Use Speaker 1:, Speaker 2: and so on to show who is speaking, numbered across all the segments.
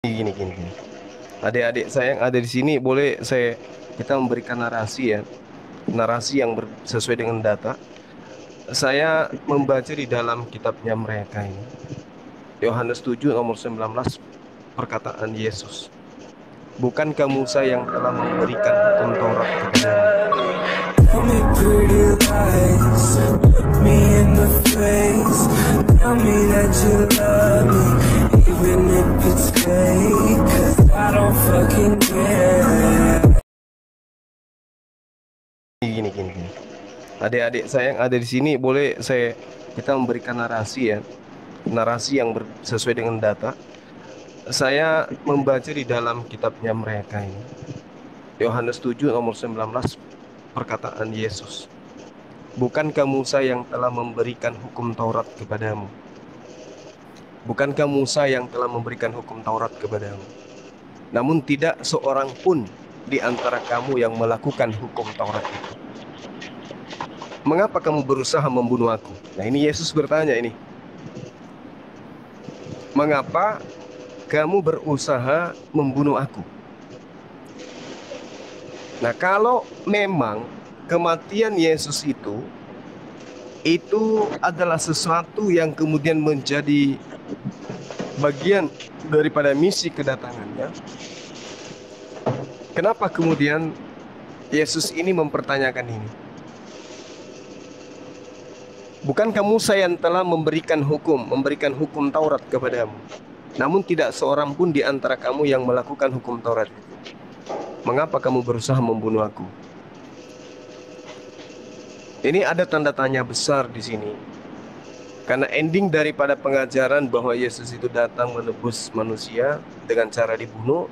Speaker 1: Gini. Adik-adik saya yang ada di sini, boleh kita memberikan narasi ya, narasi yang sesuai dengan data. Saya membaca di dalam kitabnya mereka ini, Yohanes 7 nomor 19, perkataan Yesus. Bukankah Musa yang telah memberikan hukum Taurat kepadamu?
Speaker 2: Tell me pretty lies, look me in the face. Tell me that you love me, even if it's fake. 'Cause I don't fucking care.
Speaker 1: Gini. Adik-adik saya yang ada di sini, boleh kita memberikan narasi ya, narasi yang sesuai dengan data. Saya membaca di dalam kitabnya mereka ini, Yohanes 7 nomor 19, perkataan Yesus. Bukankah Musa yang telah memberikan hukum Taurat kepadamu? Bukankah Musa yang telah memberikan hukum Taurat kepadamu? Namun tidak seorang pun di antara kamu yang melakukan hukum Taurat itu. Mengapa kamu berusaha membunuh aku? Nah, ini Yesus bertanya ini. Mengapa kamu berusaha membunuh aku? Nah, kalau memang kematian Yesus itu adalah sesuatu yang kemudian menjadi bagian daripada misi kedatangannya, kenapa kemudian Yesus ini mempertanyakan ini? Bukankah Musa yang telah memberikan hukum Taurat kepadamu? Namun tidak seorang pun di antara kamu yang melakukan hukum Taurat itu. Mengapa kamu berusaha membunuh aku? Ini ada tanda tanya besar di sini. Karena ending daripada pengajaran bahwa Yesus itu datang menebus manusia dengan cara dibunuh,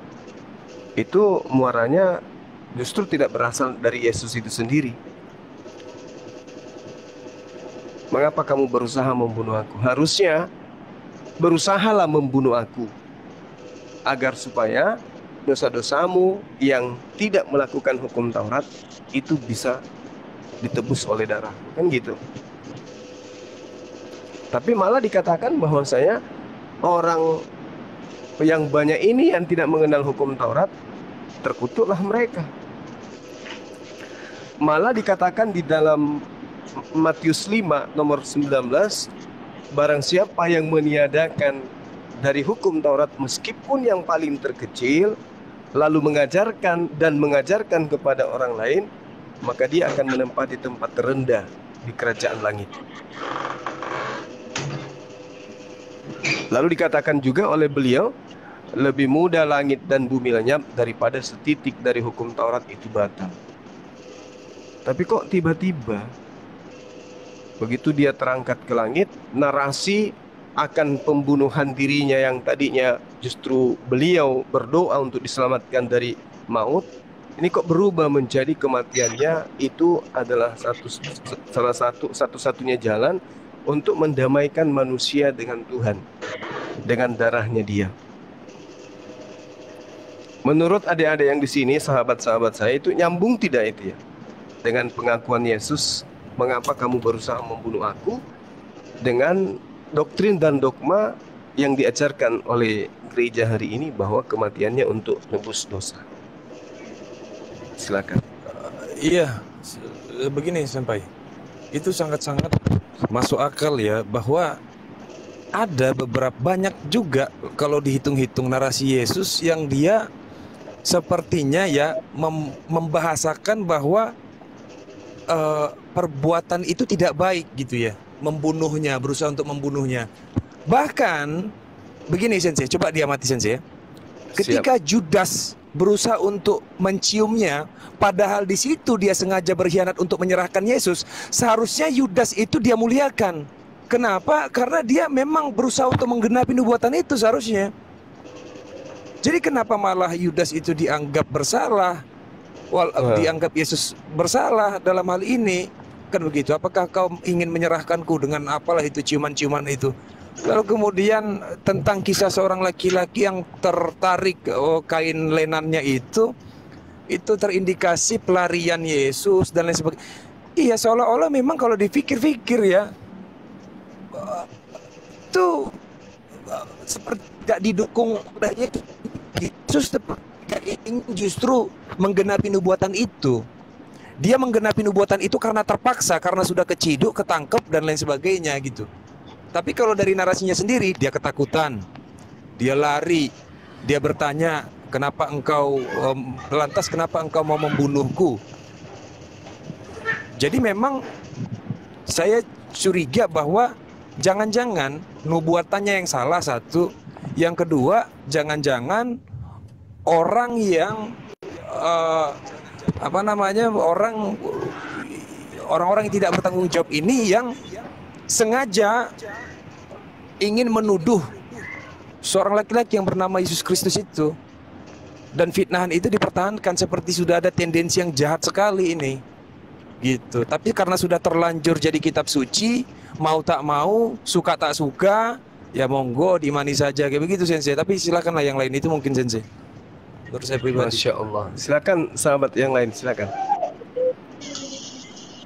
Speaker 1: itu muaranya justru tidak berasal dari Yesus itu sendiri. Mengapa kamu berusaha membunuh aku? Harusnya berusahalah membunuh aku, agar supaya dosa-dosamu yang tidak melakukan hukum Taurat itu bisa ditebus oleh darah, kan gitu. Tapi malah dikatakan bahwa orang yang banyak ini yang tidak mengenal hukum Taurat, terkutuklah mereka. Malah dikatakan di dalam Matius 5 nomor 19, barang siapa yang meniadakan dari hukum Taurat meskipun yang paling terkecil, lalu mengajarkan kepada orang lain, maka dia akan menempati tempat terendah di kerajaan langit. Lalu dikatakan juga oleh beliau, lebih mudah langit dan bumi lenyap daripada setitik dari hukum Taurat itu batal. Tapi kok tiba-tiba begitu dia terangkat ke langit, narasi akan pembunuhan dirinya yang tadinya justru beliau berdoa untuk diselamatkan dari maut, ini kok berubah menjadi kematiannya itu adalah satu-satunya jalan untuk mendamaikan manusia dengan Tuhan, dengan darahnya dia. Menurut adik-adik yang di sini, sahabat-sahabat saya, itu nyambung tidak itu ya dengan pengakuan Yesus, mengapa kamu berusaha membunuh aku, dengan doktrin dan dogma yang diajarkan oleh gereja hari ini bahwa kematiannya untuk nebus dosa? Silakan.
Speaker 3: Iya, begini Senpai, itu sangat-sangat masuk akal ya, bahwa ada banyak juga kalau dihitung-hitung narasi Yesus yang dia sepertinya ya membahasakan bahwa perbuatan itu tidak baik gitu ya, membunuhnya, berusaha untuk membunuhnya. Bahkan begini Sensei, coba diamati Sensei ya. Ketika Judas berusaha untuk menciumnya, padahal di situ dia sengaja berkhianat untuk menyerahkan Yesus, seharusnya Judas itu dia muliakan. Kenapa? Karena dia memang berusaha untuk menggenapi nubuatan itu seharusnya. Jadi kenapa malah Judas itu dianggap bersalah? Dianggap Yesus bersalah dalam hal ini, kan begitu? Apakah kau ingin menyerahkanku dengan apalah itu ciuman-ciuman itu? Lalu kemudian tentang kisah seorang laki-laki yang tertarik kain lenannya itu terindikasi pelarian Yesus dan lain sebagainya. Iya, seolah-olah memang kalau dipikir-pikir ya, itu seperti tidak didukung oleh Yesus. Yesus ingin justru menggenapi nubuatan itu. Dia menggenapi nubuatan itu karena terpaksa, karena sudah keciduk, ketangkep, dan lain sebagainya gitu. Tapi kalau dari narasinya sendiri, dia ketakutan, dia lari, dia bertanya, kenapa engkau, lantas kenapa engkau mau membunuhku? Jadi memang saya curiga bahwa jangan-jangan nubuatannya yang salah satu, yang kedua jangan-jangan orang yang orang-orang yang tidak bertanggung jawab ini yang sengaja ingin menuduh seorang laki-laki yang bernama Yesus Kristus itu, dan fitnahan itu dipertahankan seperti sudah ada tendensi yang jahat sekali ini gitu. Tapi karena sudah terlanjur jadi kitab suci, mau tak mau, suka tak suka, ya monggo diimani saja kayak begitu Sensei. Tapi silakanlah yang lain itu mungkin Sensei. Menurut saya pribadi.
Speaker 1: Masya Allah. Silakan sahabat yang lain, silakan.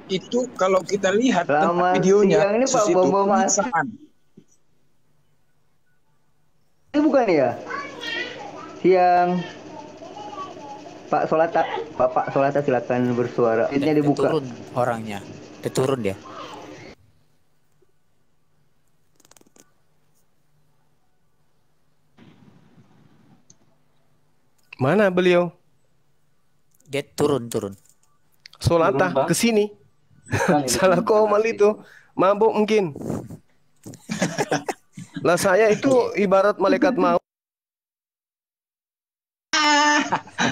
Speaker 4: Itu kalau kita lihat
Speaker 5: Selamat
Speaker 4: videonya,
Speaker 5: siang, ini Pak
Speaker 4: Yesus itu
Speaker 5: Bobo Mas.
Speaker 4: pernikahan.
Speaker 5: Ini bukan ya? Siang. Pak Solata, Bapak Solata silakan bersuara. Ini dibuka.
Speaker 6: Turun orangnya, dia turun dia.
Speaker 1: Mana beliau?
Speaker 6: Dia turun.
Speaker 1: Solata ke sini. Salah komal itu. Mabuk mungkin. Lah saya itu ibarat malaikat maut.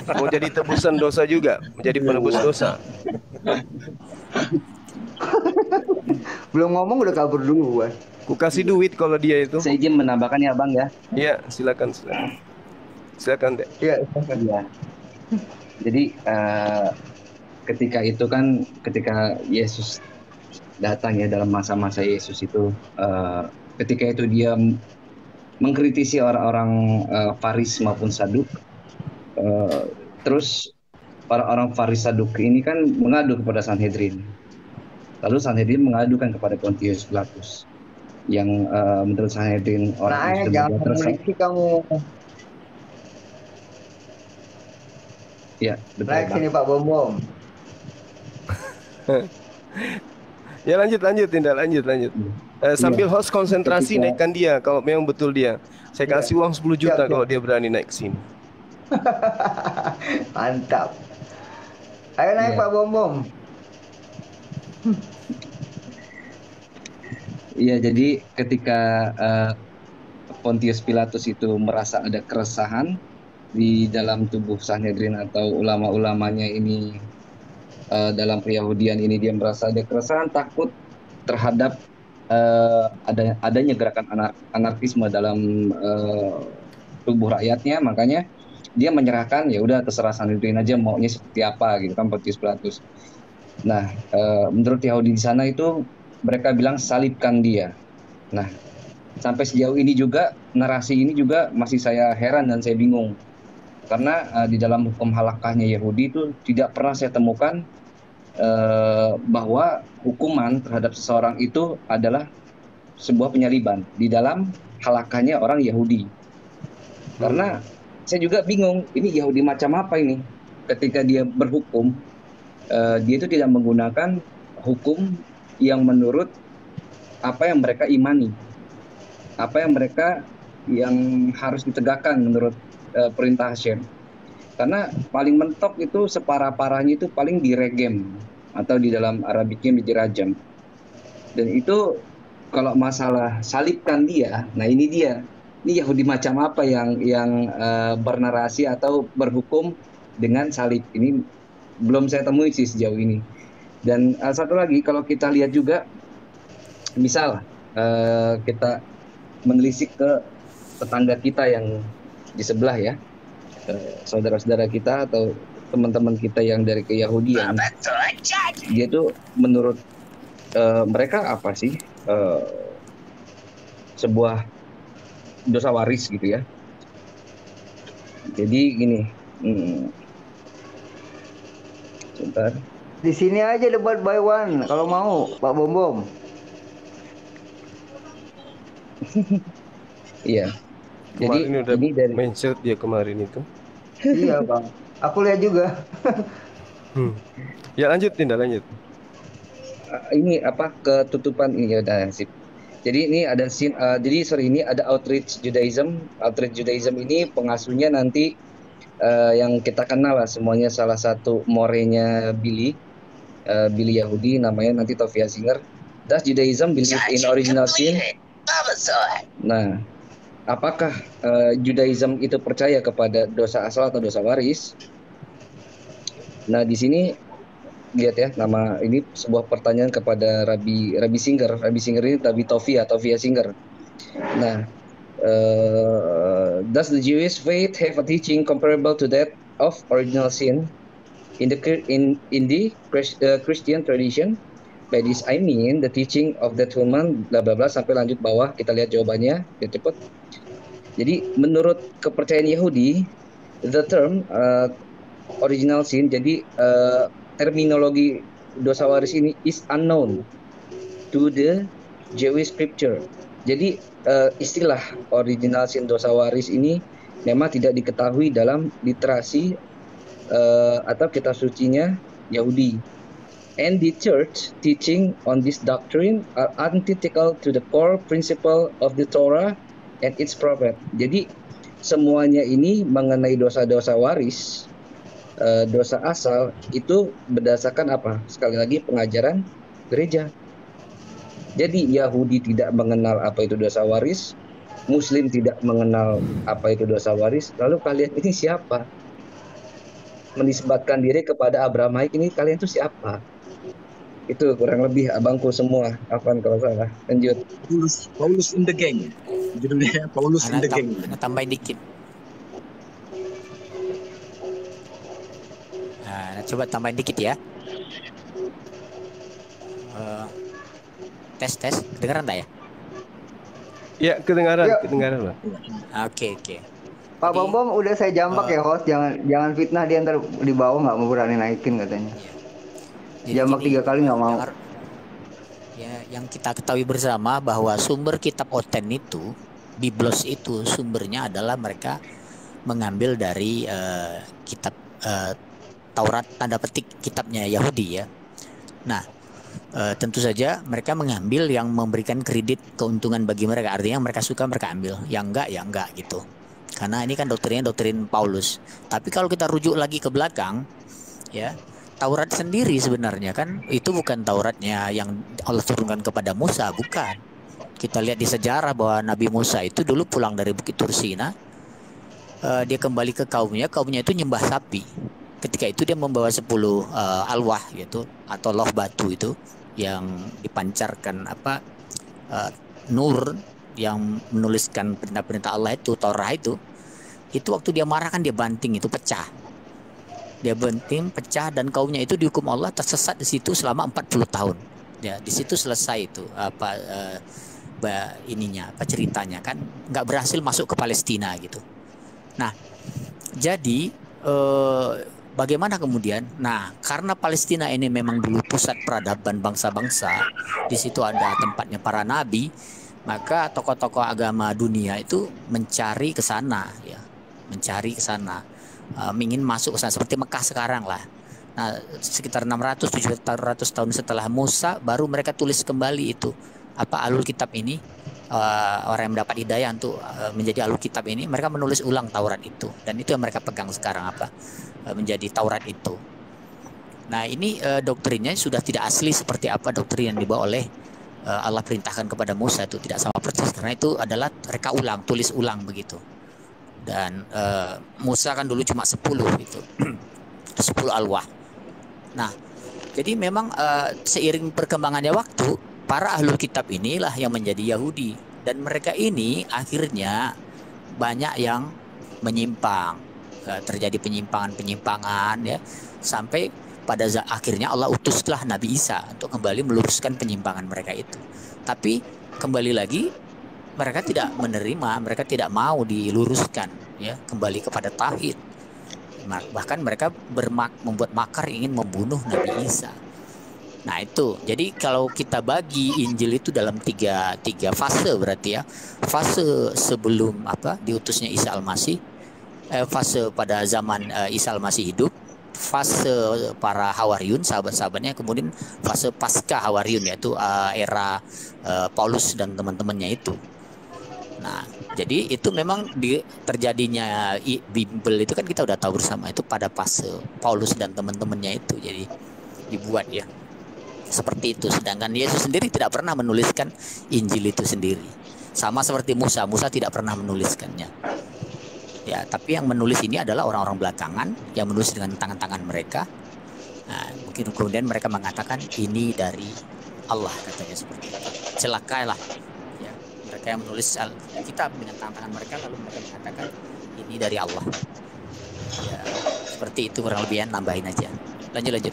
Speaker 1: Mau jadi tebusan dosa juga, menjadi penebus dosa.
Speaker 5: Belum ngomong udah kabur duluan.
Speaker 1: Ku kasih duit kalau dia itu.
Speaker 7: Saya izin menambahkan ya Bang ya.
Speaker 1: Iya, silakan. Silakan, Dek.
Speaker 5: Iya.
Speaker 7: Iya. Jadi ketika itu kan ketika Yesus datang ya, dalam masa-masa Yesus itu, ketika itu dia mengkritisi orang-orang Faris maupun Saduk. Terus orang-orang Faris Saduk ini kan mengadu kepada Sanhedrin. Lalu Sanhedrin mengadukan kepada Pontius Pilatus, yang menurut Sanhedrin orang itu
Speaker 5: jangan meneliti kamu.
Speaker 7: Ya, betul.
Speaker 5: Naik sini Pak Bom.
Speaker 1: Ya lanjut Tinda, lanjut. Sambil host konsentrasi naikkan dia kalau memang betul dia. Saya kasih uang 10 juta kalau dia berani naik ke sini.
Speaker 5: Mantap. Ayo naik Pak Bom.
Speaker 7: Iya, jadi ketika Pontius Pilatus itu merasa ada keresahan di dalam tubuh Sanhedrin atau ulama-ulamanya ini, dalam Yahudian ini, dia merasa ada keresahan, takut terhadap adanya gerakan anarkisme dalam tubuh rakyatnya, makanya dia menyerahkan, ya udah terserah Sanhedrin aja maunya seperti apa gitu kan, Pontius Pilatus. Nah, menurut Yahudi di sana itu mereka bilang salibkan dia. Nah, sampai sejauh ini juga narasi ini juga masih saya heran dan saya bingung, karena di dalam hukum halakahnya Yahudi itu tidak pernah saya temukan bahwa hukuman terhadap seseorang itu adalah sebuah penyaliban di dalam halakahnya orang Yahudi. Karena saya juga bingung, ini Yahudi macam apa ini? Ketika dia berhukum, dia itu tidak menggunakan hukum yang menurut apa yang mereka imani, apa yang mereka yang harus ditegakkan menurut perintah Hashem. Karena paling mentok itu separah-parahnya itu paling diregem, atau di dalam Arabiknya dirajam. Dan itu kalau masalah salibkan dia, nah ini dia. Ini Yahudi macam apa yang bernarasi atau berhukum dengan salib? Ini belum saya temui sih sejauh ini. Dan satu lagi, kalau kita lihat juga, misal kita menelisik ke tetangga kita yang di sebelah ya, saudara-saudara kita atau teman-teman kita yang dari keyahudian, dia tuh menurut mereka apa sih sebuah dosa waris gitu ya. Jadi gini, sebentar.
Speaker 5: Di sini aja debat by one kalau mau Pak Bom.
Speaker 7: Iya. Jadi
Speaker 1: Kemarin udah
Speaker 7: ini dari
Speaker 1: mention dia kemarin itu.
Speaker 5: Iya bang. Aku lihat juga.
Speaker 1: Ya lanjut Tinda, lanjut.
Speaker 7: ini apa ketutupan ini ya udah sip. Jadi ini ada jadi sorry ini ada outreach Judaism. Outreach Judaism ini pengasuhnya nanti yang kita kenal lah semuanya, salah satu morenya Billy Yahudi, namanya nanti Tovia Singer. Does Judaism believe in original sin? Nah, apakah Judaism itu percaya kepada dosa asal atau dosa waris? Nah, di sini lihat ya, nama ini sebuah pertanyaan kepada Rabbi Singer. Rabbi Singer ini Rabbi Tovia Singer. Nah, does the Jewish faith have a teaching comparable to that of original sin in the Christian tradition? By this I mean the teaching of that woman bla bla bla sampai lanjut bawah, kita lihat jawabannya biar cepet. Jadi menurut kepercayaan Yahudi, the term original sin, jadi terminologi dosa waris ini is unknown to the Jewish scripture. Jadi istilah original sin dosa waris ini memang tidak diketahui dalam literasi atau kitab sucinya Yahudi. And the church teaching on this doctrine are antithetical to the core principle of the Torah and its prophet. Jadi semuanya ini mengenai dosa-dosa waris, dosa asal itu berdasarkan apa? Sekali lagi pengajaran gereja. Jadi Yahudi tidak mengenal apa itu dosa waris, Muslim tidak mengenal apa itu dosa waris. Lalu kalian ini siapa? Menisbatkan diri kepada Abrahamaik ini, kalian itu siapa? Itu kurang lebih abangku semua. Apaan kalau salah? Lanjut.
Speaker 4: Paulus in the gang. Judulnya Paulus in the gang.
Speaker 6: Tambahin dikit. Nah, coba tambahin dikit ya. Tes. Kedengeran tak ya?
Speaker 1: Ya, kedengaran,
Speaker 5: Ya.
Speaker 1: kedengaran Bang.
Speaker 6: Oke.
Speaker 5: Pak
Speaker 6: Jadi-
Speaker 5: Bom udah saya jambak ya host, jangan fitnah dia ntar di bawah nggak mau berani naikin katanya.
Speaker 6: Jadi
Speaker 5: Jambak
Speaker 6: gini,
Speaker 5: 3 kali nggak mau.
Speaker 6: yang kita ketahui bersama bahwa sumber kitab Oten itu, Biblos itu sumbernya adalah mereka mengambil dari kitab Taurat, tanda petik kitabnya Yahudi ya. Nah, tentu saja mereka mengambil yang memberikan kredit keuntungan bagi mereka, artinya yang mereka suka mereka ambil, yang enggak ya enggak gitu. Karena ini kan doktrinnya doktrin Paulus. Tapi kalau kita rujuk lagi ke belakang, ya Taurat sendiri sebenarnya kan itu bukan Tauratnya yang Allah turunkan kepada Musa, bukan. Kita lihat di sejarah bahwa Nabi Musa itu dulu pulang dari Bukit Tursina, dia kembali ke kaumnya itu nyembah sapi. Ketika itu dia membawa 10 alwah gitu atau loh batu itu yang dipancarkan nur yang menuliskan perintah-perintah Allah itu, Torah itu waktu dia marah kan dia banting itu pecah. Dia banting pecah dan kaumnya itu dihukum Allah tersesat di situ selama 40 tahun. Ya, di situ selesai itu ceritanya kan nggak berhasil masuk ke Palestina gitu. Nah, jadi bagaimana kemudian? Nah, karena Palestina ini memang dulu pusat peradaban bangsa-bangsa, di situ ada tempatnya para nabi, maka tokoh-tokoh agama dunia itu mencari ke sana, ya, ingin masuk ke sana seperti Mekah sekarang lah. Nah, sekitar 600-700 tahun setelah Musa, baru mereka tulis kembali itu alul kitab ini. Orang yang mendapat hidayah untuk menjadi alul kitab ini, mereka menulis ulang Taurat itu, dan itu yang mereka pegang sekarang menjadi Taurat itu. Nah, ini doktrinnya sudah tidak asli seperti apa doktrin yang dibawa oleh Allah perintahkan kepada Musa, itu tidak sama persis, karena itu adalah reka ulang, tulis ulang begitu. Dan Musa kan dulu cuma 10 itu 10 alwah. Nah, jadi memang seiring perkembangannya waktu, para ahlul kitab inilah yang menjadi Yahudi, dan mereka ini akhirnya banyak yang menyimpang, terjadi penyimpangan ya, sampai pada akhirnya Allah utuslah Nabi Isa untuk kembali meluruskan penyimpangan mereka itu. Tapi kembali lagi mereka tidak menerima, mereka tidak mau diluruskan ya, kembali kepada tauhid. Bahkan mereka membuat makar ingin membunuh Nabi Isa. Nah itu, jadi kalau kita bagi Injil itu dalam tiga fase berarti ya, fase sebelum diutusnya Isa Al-Masih, fase pada zaman Isa Al-Masih hidup, fase para Hawariyun, sahabat-sahabatnya, kemudian fase pasca Hawariyun, yaitu era Paulus dan teman-temannya itu. Nah, jadi itu memang terjadinya Bible itu kan kita udah tahu bersama, itu pada fase Paulus dan teman-temannya itu, jadi dibuat ya. Seperti itu. Sedangkan Yesus sendiri tidak pernah menuliskan Injil itu sendiri. Sama seperti Musa tidak pernah menuliskannya. Ya, tapi yang menulis ini adalah orang-orang belakangan yang menulis dengan tangan-tangan mereka. Nah, mungkin kemudian mereka mengatakan ini dari Allah, katanya seperti itu. Celakalah ya, mereka yang menulis Alkitab dengan tangan-tangan mereka, lalu mereka mengatakan ini dari Allah. Ya, seperti itu kurang lebih, nambahin aja. Lanjut.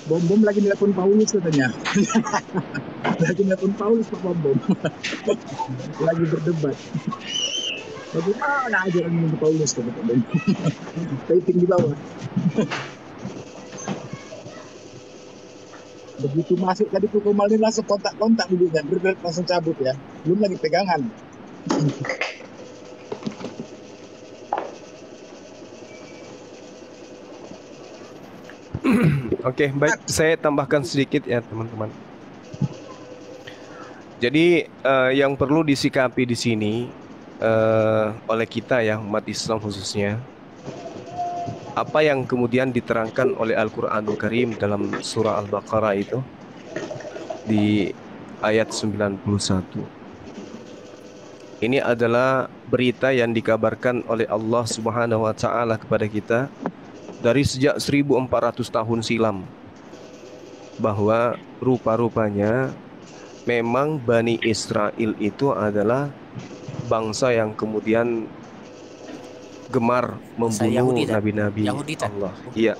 Speaker 4: Bom lagi nelpon Paulus katanya. Lagi nelpon Paulus Pak Bom. Lagi berdebat. Bagaimana ajaran menurut Paulus kata Pak Bom. Typing di bawah. Begitu masuk tadi tuh kemarin langsung kontak dulu kan, bergerak langsung cabut ya. Belum lagi pegangan.
Speaker 1: Oke, baik, saya tambahkan sedikit ya teman-teman. Jadi yang perlu disikapi di sini oleh kita ya, umat Islam khususnya, apa yang kemudian diterangkan oleh Al-Qur'anul Karim dalam surah Al-Baqarah itu di ayat 91. Ini adalah berita yang dikabarkan oleh Allah Subhanahu wa taala kepada kita dari sejak 1400 tahun silam, bahwa rupa-rupanya memang Bani Israel itu adalah bangsa yang kemudian gemar membunuh nabi-nabi Allah. Iya,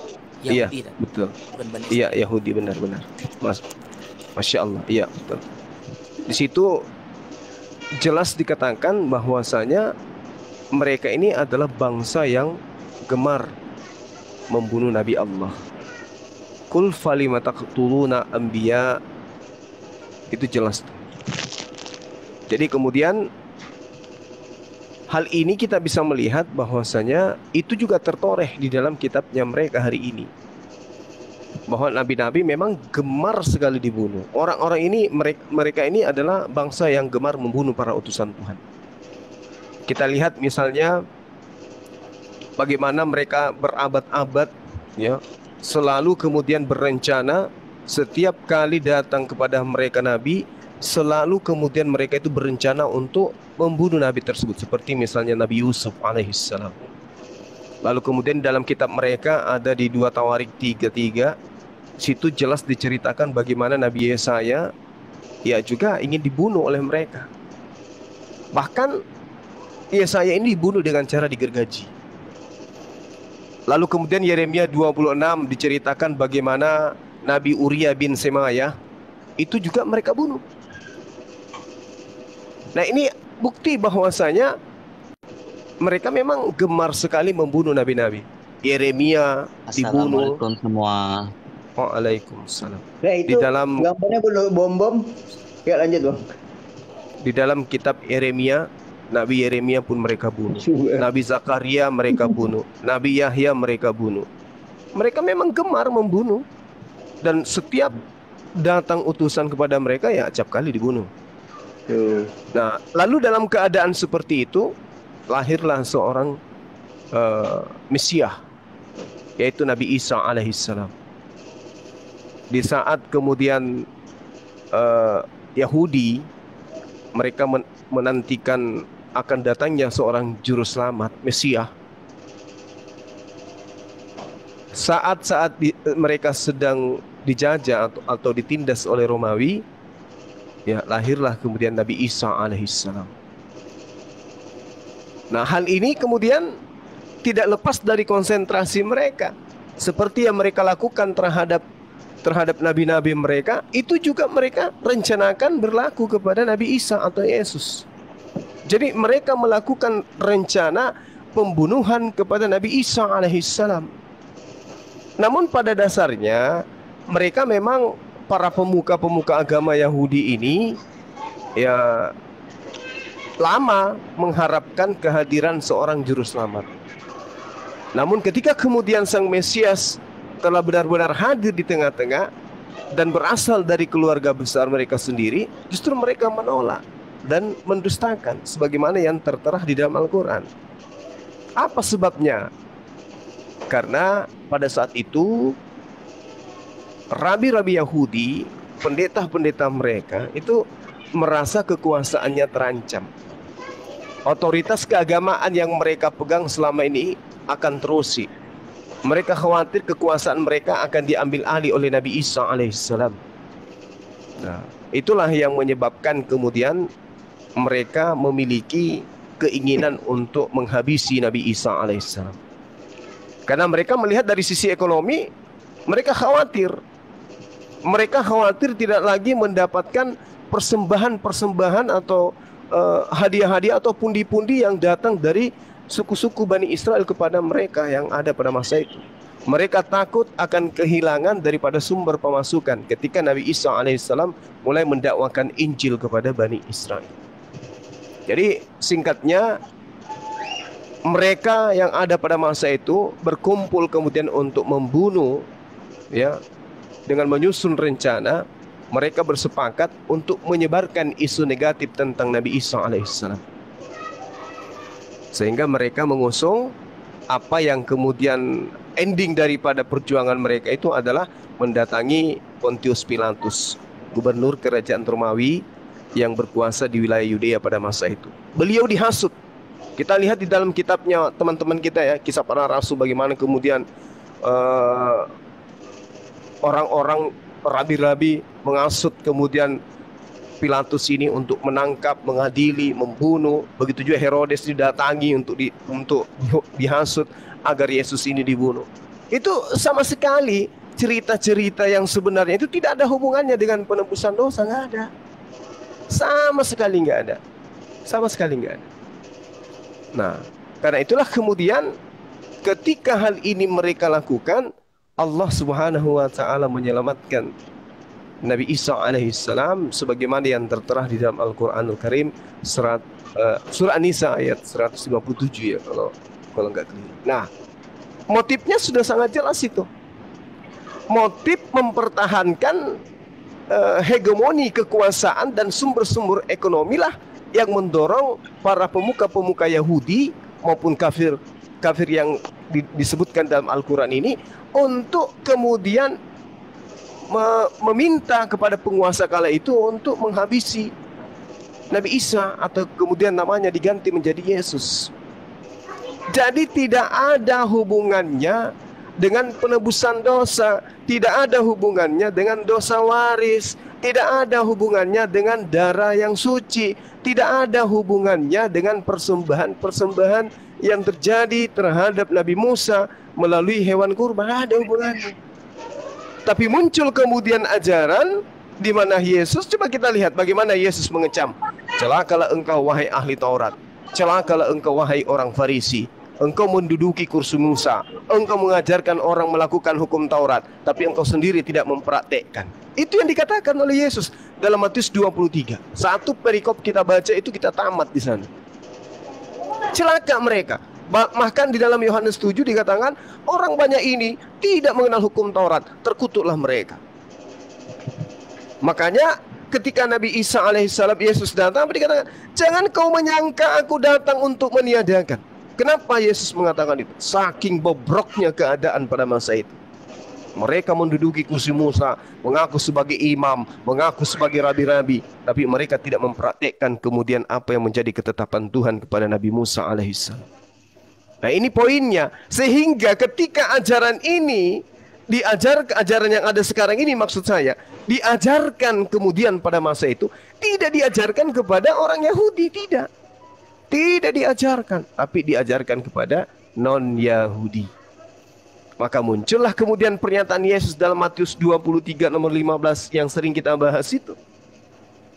Speaker 1: betul. Iya, Yahudi, benar. Masya Allah, iya betul. Di situ jelas dikatakan bahwasanya mereka ini adalah bangsa yang gemar membunuh nabi Allah. Qul falima taqtuluna anbiya, itu jelas. Jadi kemudian hal ini kita bisa melihat bahwasanya itu juga tertoreh di dalam kitabnya mereka hari ini, bahwa nabi-nabi memang gemar sekali dibunuh. Orang-orang ini, mereka ini adalah bangsa yang gemar membunuh para utusan Tuhan. Kita lihat misalnya bagaimana mereka berabad-abad ya, selalu kemudian berencana setiap kali datang kepada mereka nabi, selalu kemudian mereka itu berencana untuk membunuh nabi tersebut, seperti misalnya Nabi Yusuf alaihissalam. Lalu kemudian dalam kitab mereka ada di 2 Tawarik 3:3, situ jelas diceritakan bagaimana Nabi Yesaya ya juga ingin dibunuh oleh mereka. Bahkan Yesaya ini dibunuh dengan cara digergaji. Lalu kemudian Yeremia 26 diceritakan bagaimana Nabi Uria bin Semaya itu juga mereka bunuh. Nah, ini bukti bahwasanya mereka memang gemar sekali membunuh nabi-nabi. Yeremia dibunuh.
Speaker 8: Assalamualaikum semua.
Speaker 1: Waalaikumsalam.
Speaker 5: Nah, itu
Speaker 1: Di dalam
Speaker 5: gambarnya bom. Ya, lanjut, Bang.
Speaker 1: Di dalam kitab Yeremia, Nabi Yeremia pun mereka bunuh. Nabi Zakaria mereka bunuh. Nabi Yahya mereka bunuh. Mereka memang gemar membunuh. Dan setiap datang utusan kepada mereka ya acap kali dibunuh. Nah, lalu dalam keadaan seperti itu lahirlah seorang Mesias, yaitu Nabi Isa alaihissalam. Di saat kemudian Yahudi mereka menantikan akan datangnya seorang juru selamat, Mesias. Saat-saat mereka sedang dijajah atau ditindas oleh Romawi, ya lahirlah kemudian Nabi Isa alaihissalam. Nah, hal ini kemudian tidak lepas dari konsentrasi mereka, seperti yang mereka lakukan terhadap nabi-nabi mereka, itu juga mereka rencanakan berlaku kepada Nabi Isa atau Yesus. Jadi mereka melakukan rencana pembunuhan kepada Nabi Isa alaihissalam. Namun pada dasarnya mereka memang para pemuka-pemuka agama Yahudi ini ya lama mengharapkan kehadiran seorang juru selamat. Namun ketika kemudian Sang Mesias telah benar-benar hadir di tengah-tengah dan berasal dari keluarga besar mereka sendiri, justru mereka menolak dan mendustakan sebagaimana yang tertera di dalam Al-Quran. Apa sebabnya? Karena pada saat itu rabi-rabi Yahudi, pendeta-pendeta mereka itu merasa kekuasaannya terancam. Otoritas keagamaan yang mereka pegang selama ini akan terusi. Mereka khawatir kekuasaan mereka akan diambil alih oleh Nabi Isa alaihissalam. Nah, itulah yang menyebabkan kemudian mereka memiliki keinginan untuk menghabisi Nabi Isa alaihissalam. Karena mereka melihat dari sisi ekonomi, mereka khawatir. Mereka khawatir tidak lagi mendapatkan persembahan-persembahan atau hadiah-hadiah atau pundi-pundi yang datang dari suku-suku Bani Israel kepada mereka yang ada pada masa itu. Mereka takut akan kehilangan daripada sumber pemasukan ketika Nabi Isa alaihissalam mulai mendakwakan Injil kepada Bani Israel. Jadi singkatnya, mereka yang ada pada masa itu berkumpul kemudian untuk membunuh, ya, dengan menyusun rencana. Mereka bersepakat untuk menyebarkan isu negatif tentang Nabi Isa alaihissalam. Sehingga mereka mengusung apa yang kemudian ending daripada perjuangan mereka itu adalah mendatangi Pontius Pilatus, gubernur kerajaan Romawi yang berkuasa di wilayah Yudea pada masa itu. Beliau dihasut. Kita lihat di dalam kitabnya teman-teman kita ya, Kisah Para Rasul, bagaimana kemudian orang-orang rabi-rabi menghasut kemudian Pilatus ini untuk menangkap, mengadili, membunuh. Begitu juga Herodes didatangi untuk dihasut agar Yesus ini dibunuh. Itu sama sekali cerita-cerita yang sebenarnya itu tidak ada hubungannya dengan penebusan dosa, nggak ada. Sama sekali nggak ada. Sama sekali nggak ada. Nah, karena itulah kemudian ketika hal ini mereka lakukan, Allah Subhanahu wa taala menyelamatkan Nabi Isa alaihissalam sebagaimana yang tertera di dalam Al-Qur'anul Karim surah An-Nisa ayat 157 ya kalau nggak keliru. Nah, motifnya sudah sangat jelas itu. Motif mempertahankan hegemoni kekuasaan dan sumber-sumber ekonomi lah yang mendorong para pemuka-pemuka Yahudi maupun kafir yang disebutkan dalam Al-Quran ini untuk kemudian meminta kepada penguasa kala itu untuk menghabisi Nabi Isa atau kemudian namanya diganti menjadi Yesus. Jadi tidak ada hubungannya dengan penebusan dosa, tidak ada hubungannya dengan dosa waris, tidak ada hubungannya dengan darah yang suci, tidak ada hubungannya dengan persembahan-persembahan yang terjadi terhadap Nabi Musa melalui hewan kurban, ada hubungannya. Tapi muncul kemudian ajaran di mana Yesus, coba kita lihat bagaimana Yesus mengecam. Celakalah engkau wahai ahli Taurat, celakalah engkau wahai orang Farisi, engkau menduduki kursi Musa, engkau mengajarkan orang melakukan hukum Taurat, tapi engkau sendiri tidak mempraktekkan. Itu yang dikatakan oleh Yesus dalam Matius 23. Satu perikop kita baca itu kita tamat di sana. Celaka mereka. Bahkan di dalam Yohanes 7 dikatakan orang banyak ini tidak mengenal hukum Taurat, terkutuklah mereka. Makanya ketika Nabi Isa alaihissalam Yesus datang, dikatakan jangan kau menyangka aku datang untuk meniadakan. Kenapa Yesus mengatakan itu? Saking bobroknya keadaan pada masa itu. Mereka menduduki kursi Musa, mengaku sebagai imam, mengaku sebagai rabi-rabi, tapi mereka tidak mempraktekkan kemudian apa yang menjadi ketetapan Tuhan kepada Nabi Musa alaihissalam. Nah, ini poinnya. Sehingga ketika ajaran ini ajaran yang ada sekarang ini, maksud saya, diajarkan kemudian pada masa itu, tidak diajarkan kepada orang Yahudi, tidak diajarkan, tapi diajarkan kepada non-Yahudi. Maka muncullah kemudian pernyataan Yesus dalam Matius 23 nomor 15 yang sering kita bahas itu.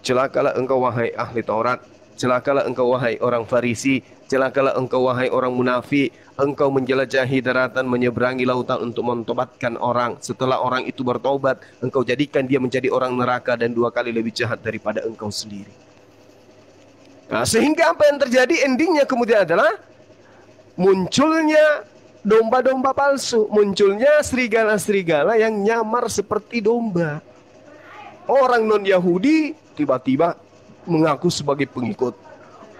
Speaker 1: Celakalah engkau wahai ahli Taurat, celakalah engkau wahai orang Farisi, Celakalah engkau wahai orang munafik, engkau menjelajahi daratan, menyeberangi lautan untuk mentobatkan orang. Setelah orang itu bertobat, engkau jadikan dia menjadi orang neraka dan 2 kali lebih jahat daripada engkau sendiri. Nah, sehingga apa yang terjadi endingnya kemudian adalah munculnya domba-domba palsu, munculnya serigala-serigala yang nyamar seperti domba. Orang non-Yahudi tiba-tiba mengaku sebagai pengikut.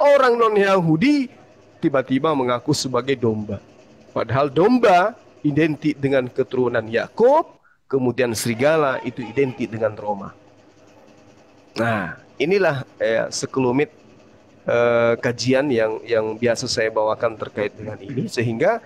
Speaker 1: Orang non-Yahudi tiba-tiba mengaku sebagai domba. Padahal domba identik dengan keturunan Yakub, kemudian serigala itu identik dengan Roma. Nah, inilah sekelumit kajian yang biasa saya bawakan terkait dengan ini, sehingga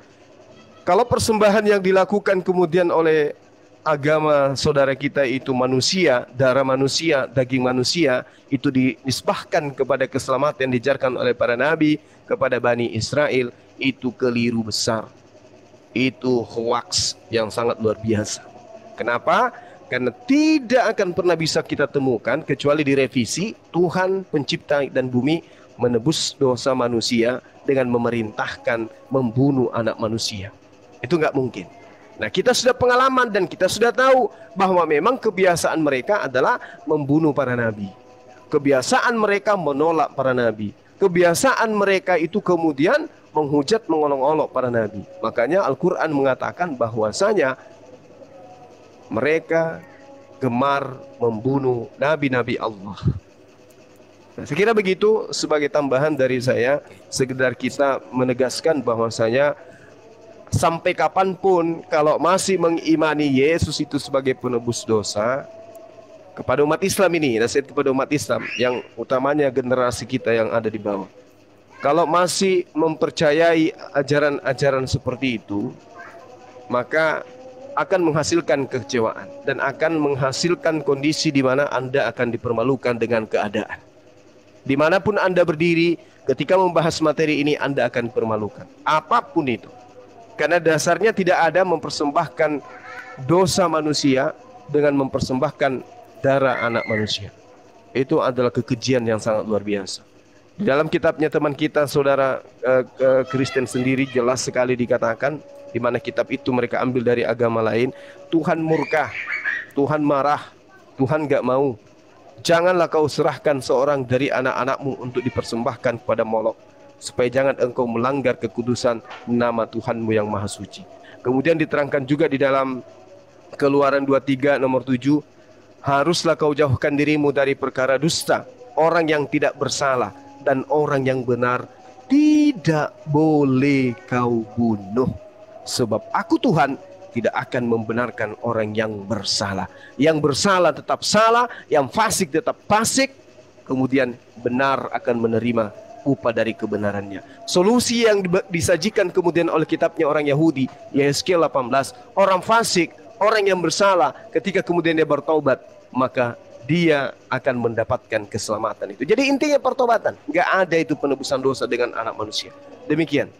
Speaker 1: kalau persembahan yang dilakukan kemudian oleh agama saudara kita itu manusia, darah manusia, daging manusia, itu dinisbahkan kepada keselamatan yang diajarkan oleh para nabi kepada Bani Israel, itu keliru besar. Itu hoax yang sangat luar biasa. Kenapa? Karena tidak akan pernah bisa kita temukan kecuali direvisi Tuhan pencipta dan bumi menebus dosa manusia dengan memerintahkan membunuh anak manusia. Itu nggak mungkin. Nah, kita sudah pengalaman dan kita sudah tahu bahwa memang kebiasaan mereka adalah membunuh para nabi. Kebiasaan mereka menolak para nabi. Kebiasaan mereka itu kemudian menghujat, mengolok-olok para nabi. Makanya Al-Quran mengatakan bahwasanya mereka gemar membunuh nabi-nabi Allah. Nah, saya kira begitu sebagai tambahan dari saya, sekedar kita menegaskan bahwasanya sampai kapanpun kalau masih mengimani Yesus itu sebagai penebus dosa, kepada umat Islam ini, nasihat kepada umat Islam yang utamanya generasi kita yang ada di bawah, kalau masih mempercayai ajaran-ajaran seperti itu, maka akan menghasilkan kekecewaan dan akan menghasilkan kondisi di mana Anda akan dipermalukan dengan keadaan. Dimanapun Anda berdiri, ketika membahas materi ini Anda akan dipermalukan, apapun itu. Karena dasarnya tidak ada mempersembahkan dosa manusia dengan mempersembahkan darah anak manusia. Itu adalah kekejian yang sangat luar biasa. Di dalam kitabnya teman kita, saudara Kristen sendiri, jelas sekali dikatakan, di mana kitab itu mereka ambil dari agama lain, Tuhan murka, Tuhan marah, Tuhan gak mau. Janganlah kau serahkan seorang dari anak-anakmu untuk dipersembahkan kepada Molok, supaya jangan engkau melanggar kekudusan nama Tuhanmu yang maha suci. Kemudian diterangkan juga di dalam Keluaran 23 nomor 7, haruslah kau jauhkan dirimu dari perkara dusta, orang yang tidak bersalah dan orang yang benar tidak boleh kau bunuh, sebab aku Tuhan tidak akan membenarkan orang yang bersalah. Yang bersalah tetap salah, yang fasik tetap fasik, kemudian benar akan menerima upah dari kebenarannya. Solusi yang disajikan kemudian oleh kitabnya orang Yahudi, Yehezkiel 18, orang fasik, orang yang bersalah, ketika kemudian dia bertaubat, maka dia akan mendapatkan keselamatan itu. Jadi intinya pertobatan, nggak ada itu penebusan dosa dengan anak manusia. Demikian.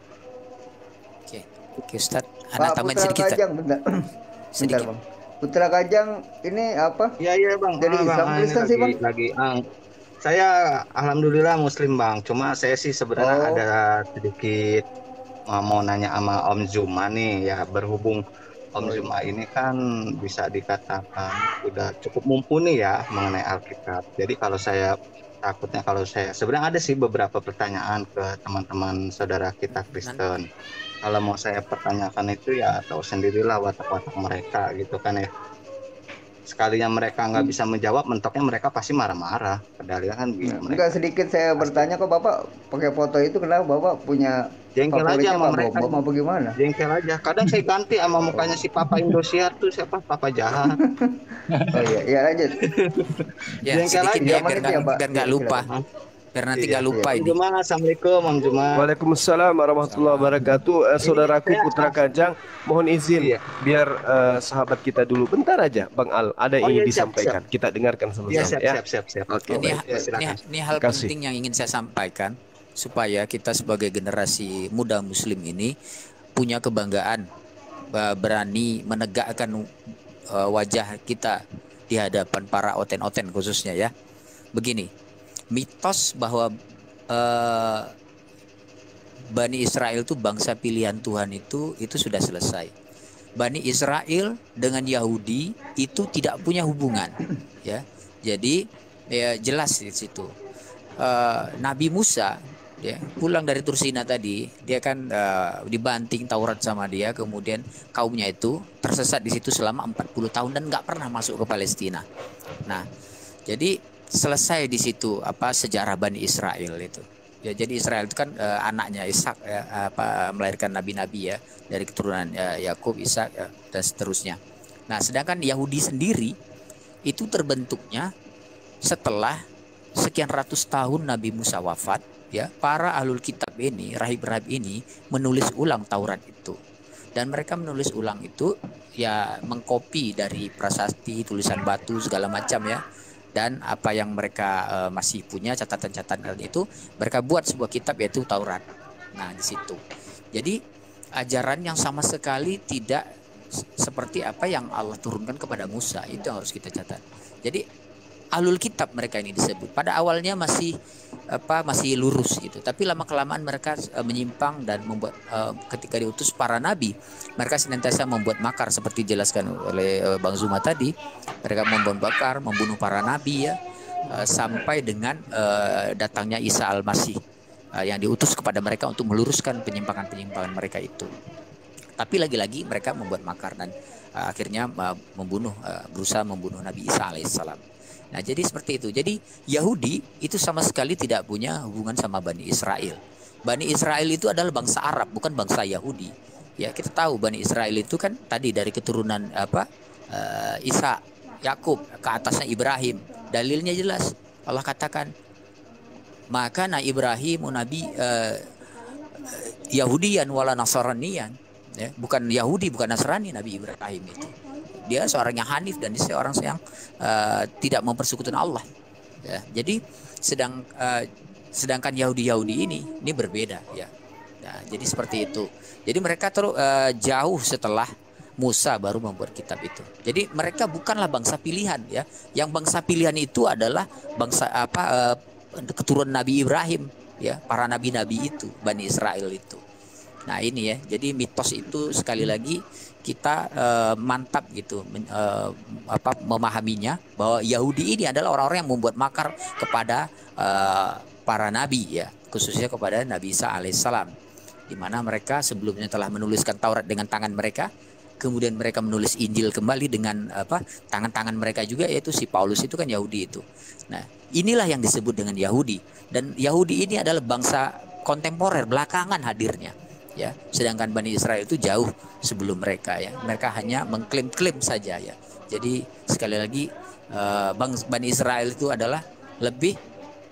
Speaker 6: Oke Ustaz, anak tambahin sedikit.
Speaker 5: Kajang, bentar. Bentar, Bang. Putra Kajang ini apa?
Speaker 8: Iya Bang.
Speaker 5: Dari Islam Kristen sih Bang.
Speaker 8: Saya alhamdulillah Muslim Bang. Cuma saya sih sebenarnya ada sedikit mau nanya sama Om Zuma nih ya, berhubung Om Zuma ini kan bisa dikatakan udah cukup mumpuni ya mengenai Alkitab. Jadi kalau saya takutnya, kalau saya sebenarnya ada sih beberapa pertanyaan ke teman-teman saudara kita Kristen. Kalau mau saya pertanyakan itu ya tahu sendirilah watak-watak mereka gitu kan ya. Sekalinya mereka nggak bisa menjawab, mentoknya mereka pasti marah-marah. Padahal kan
Speaker 5: enggak, sedikit saya bertanya kok Bapak pakai foto itu, kenapa Bapak punya
Speaker 8: jengkel aja sama mereka?
Speaker 5: Mau bagaimana?
Speaker 8: Jengkel aja. Kadang saya ganti sama mukanya si Papa Indosiar tuh, siapa? Papa jahat.
Speaker 5: Oh iya lanjut.
Speaker 6: Ya,
Speaker 8: jengkel aja
Speaker 6: biar nggak lupa. Biar nanti nggak lupa ini.
Speaker 8: Assalamualaikum Om Juma.
Speaker 1: Waalaikumsalam warahmatullahi wabarakatuh. Saudaraku Putra Kajang, mohon izin biar sahabat kita dulu bentar aja, Bang Al, ada yang ingin disampaikan. Kita dengarkan sama-sama ya.
Speaker 8: Siap.
Speaker 1: Oke.
Speaker 6: Ini hal penting yang ingin saya sampaikan supaya kita sebagai generasi muda Muslim ini punya kebanggaan, berani menegakkan wajah kita di hadapan para oten-oten khususnya ya. Begini. Mitos bahwa Bani Israel itu bangsa pilihan Tuhan itu sudah selesai. Bani Israel dengan Yahudi itu tidak punya hubungan, ya. Jadi ya jelas di situ. Nabi Musa, ya, pulang dari Tursina tadi, dia kan dibanting Taurat sama dia, kemudian kaumnya itu tersesat di situ selama 40 tahun dan nggak pernah masuk ke Palestina. Nah, jadi selesai di situ apa sejarah Bani Israel itu. Ya, jadi Israel itu kan anaknya Ishak, ya, melahirkan nabi-nabi ya dari keturunan Yakub, Ishak, ya, dan seterusnya. Nah, sedangkan Yahudi sendiri itu terbentuknya setelah sekian ratus tahun Nabi Musa wafat, ya, para ahlul kitab ini, rahib-rahib ini menulis ulang Taurat itu. Dan mereka menulis ulang itu ya mengkopi dari prasasti, tulisan batu segala macam ya. Dan apa yang mereka masih punya catatan-catatan itu, mereka buat sebuah kitab yaitu Taurat. Nah, di situ. Jadi ajaran yang sama sekali tidak seperti apa yang Allah turunkan kepada Musa, itu yang harus kita catat. Jadi ahlul kitab mereka ini disebut. Pada awalnya masih lurus gitu, tapi lama kelamaan mereka menyimpang dan membuat ketika diutus para nabi, mereka senantiasa membuat makar seperti dijelaskan oleh Bang Zuma tadi. Mereka membuat makar, membunuh para nabi ya, sampai dengan datangnya Isa Al-Masih yang diutus kepada mereka untuk meluruskan penyimpangan-penyimpangan mereka itu. Tapi lagi-lagi mereka membuat makar dan akhirnya berusaha membunuh Nabi Isa alaihissalam. Nah, jadi seperti itu. Jadi Yahudi itu sama sekali tidak punya hubungan sama Bani Israel. Bani Israel itu adalah bangsa Arab, bukan bangsa Yahudi. Ya, kita tahu Bani Israel itu kan tadi dari keturunan Isa, Yakub, ke atasnya Ibrahim. Dalilnya jelas. Allah katakan, maka Ibrahim nabi Yahudian wala Nasranian. Ya, bukan Yahudi, bukan Nasrani Nabi Ibrahim itu. Dia seorang yang hanif dan dia seorang yang tidak mempersekutukan Allah. Ya, jadi sedangkan Yahudi ini berbeda ya. Nah, jadi seperti itu. Jadi mereka jauh setelah Musa baru membuat kitab itu. Jadi mereka bukanlah bangsa pilihan ya. Yang bangsa pilihan itu adalah bangsa keturunan Nabi Ibrahim ya, para nabi-nabi itu, Bani Israel itu. Nah, ini ya. Jadi mitos itu sekali lagi kita mantap gitu memahaminya bahwa Yahudi ini adalah orang-orang yang membuat makar kepada para nabi ya, khususnya kepada Nabi Isa alaihissalam, di mana mereka sebelumnya telah menuliskan Taurat dengan tangan mereka, kemudian mereka menulis Injil kembali dengan tangan-tangan mereka juga, yaitu si Paulus itu kan Yahudi itu. Nah, inilah yang disebut dengan Yahudi, dan Yahudi ini adalah bangsa kontemporer belakangan hadirnya. Ya, sedangkan Bani Israel itu jauh sebelum mereka ya. Mereka hanya mengklaim-klaim saja ya. Jadi sekali lagi Bani Israel itu adalah lebih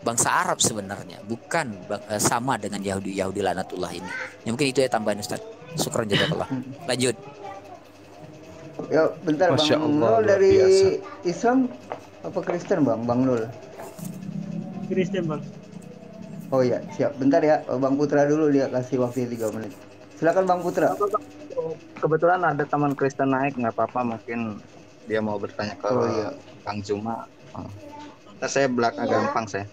Speaker 6: bangsa Arab sebenarnya, bukan sama dengan Yahudi lanatullah ini. Ya, mungkin itu ya tambahan Ustaz. Syukran jazakallah. Lanjut.
Speaker 5: Ya, bentar
Speaker 1: Masya
Speaker 5: Bang
Speaker 1: Allah,
Speaker 5: Nul
Speaker 1: luar
Speaker 5: dari
Speaker 1: biasa.
Speaker 5: Islam apa Kristen Bang Nul?
Speaker 4: Kristen Bang.
Speaker 5: Oh iya, siap. Bentar ya, Bang Putra dulu, dia kasih waktu 3 menit. Silakan Bang Putra.
Speaker 8: Kebetulan ada teman Kristen naik, nggak apa-apa, mungkin dia mau bertanya ke Kang Zuma. Ntar saya agak gampang saya.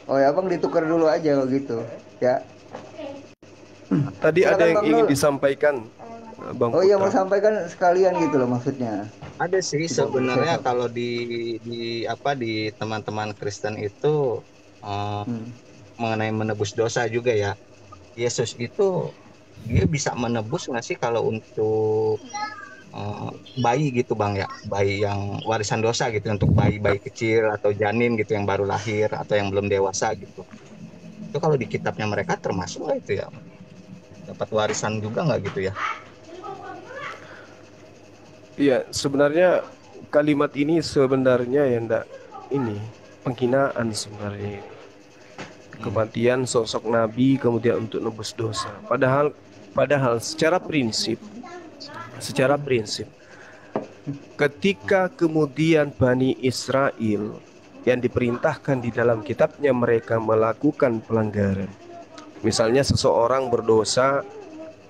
Speaker 5: Oh ya, Bang ditukar dulu aja kalau gitu. Ya.
Speaker 1: Tadi
Speaker 5: Silakan,
Speaker 1: ada yang
Speaker 5: Bang
Speaker 1: ingin
Speaker 5: Nul.
Speaker 1: disampaikan, Bang
Speaker 5: Oh iya, mau
Speaker 1: Putra.
Speaker 5: sampaikan sekalian gitu loh maksudnya.
Speaker 8: Ada sih sebenarnya kalau di teman-teman Kristen itu mengenai menebus dosa juga ya. Yesus itu dia bisa menebus nggak sih kalau untuk bayi gitu Bang ya, bayi yang warisan dosa gitu, untuk bayi-bayi kecil atau janin gitu yang baru lahir atau yang belum dewasa gitu. Itu kalau di kitabnya mereka termasuk nggak itu ya? Dapat warisan juga nggak gitu ya?
Speaker 1: Iya, sebenarnya kalimat ini sebenarnya ya ndak ini penghinaan sebenarnya. Kematian sosok nabi kemudian untuk nebus dosa. Padahal secara prinsip ketika kemudian Bani Israel yang diperintahkan di dalam kitabnya mereka melakukan pelanggaran. Misalnya seseorang berdosa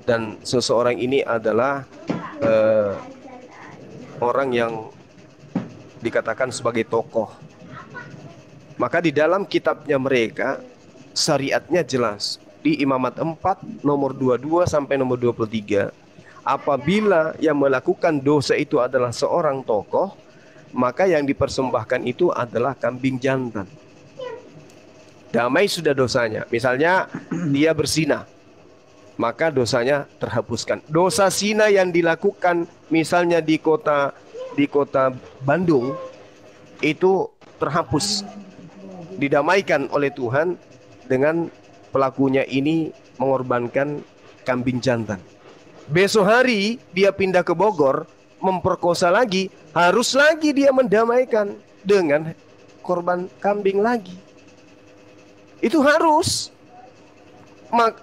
Speaker 1: dan seseorang ini adalah orang yang dikatakan sebagai tokoh. Maka di dalam kitabnya mereka syariatnya jelas di Imamat 4 nomor 22 sampai nomor 23. Apabila yang melakukan dosa itu adalah seorang tokoh, maka yang dipersembahkan itu adalah kambing jantan. Damai sudah dosanya. Misalnya dia berzina, maka dosanya terhapuskan. Dosa zina yang dilakukan misalnya di kota Bandung itu terhapus, didamaikan oleh Tuhan dengan pelakunya ini mengorbankan kambing jantan. Besok hari dia pindah ke Bogor, memperkosa lagi, harus lagi dia mendamaikan dengan korban kambing lagi. Itu harus.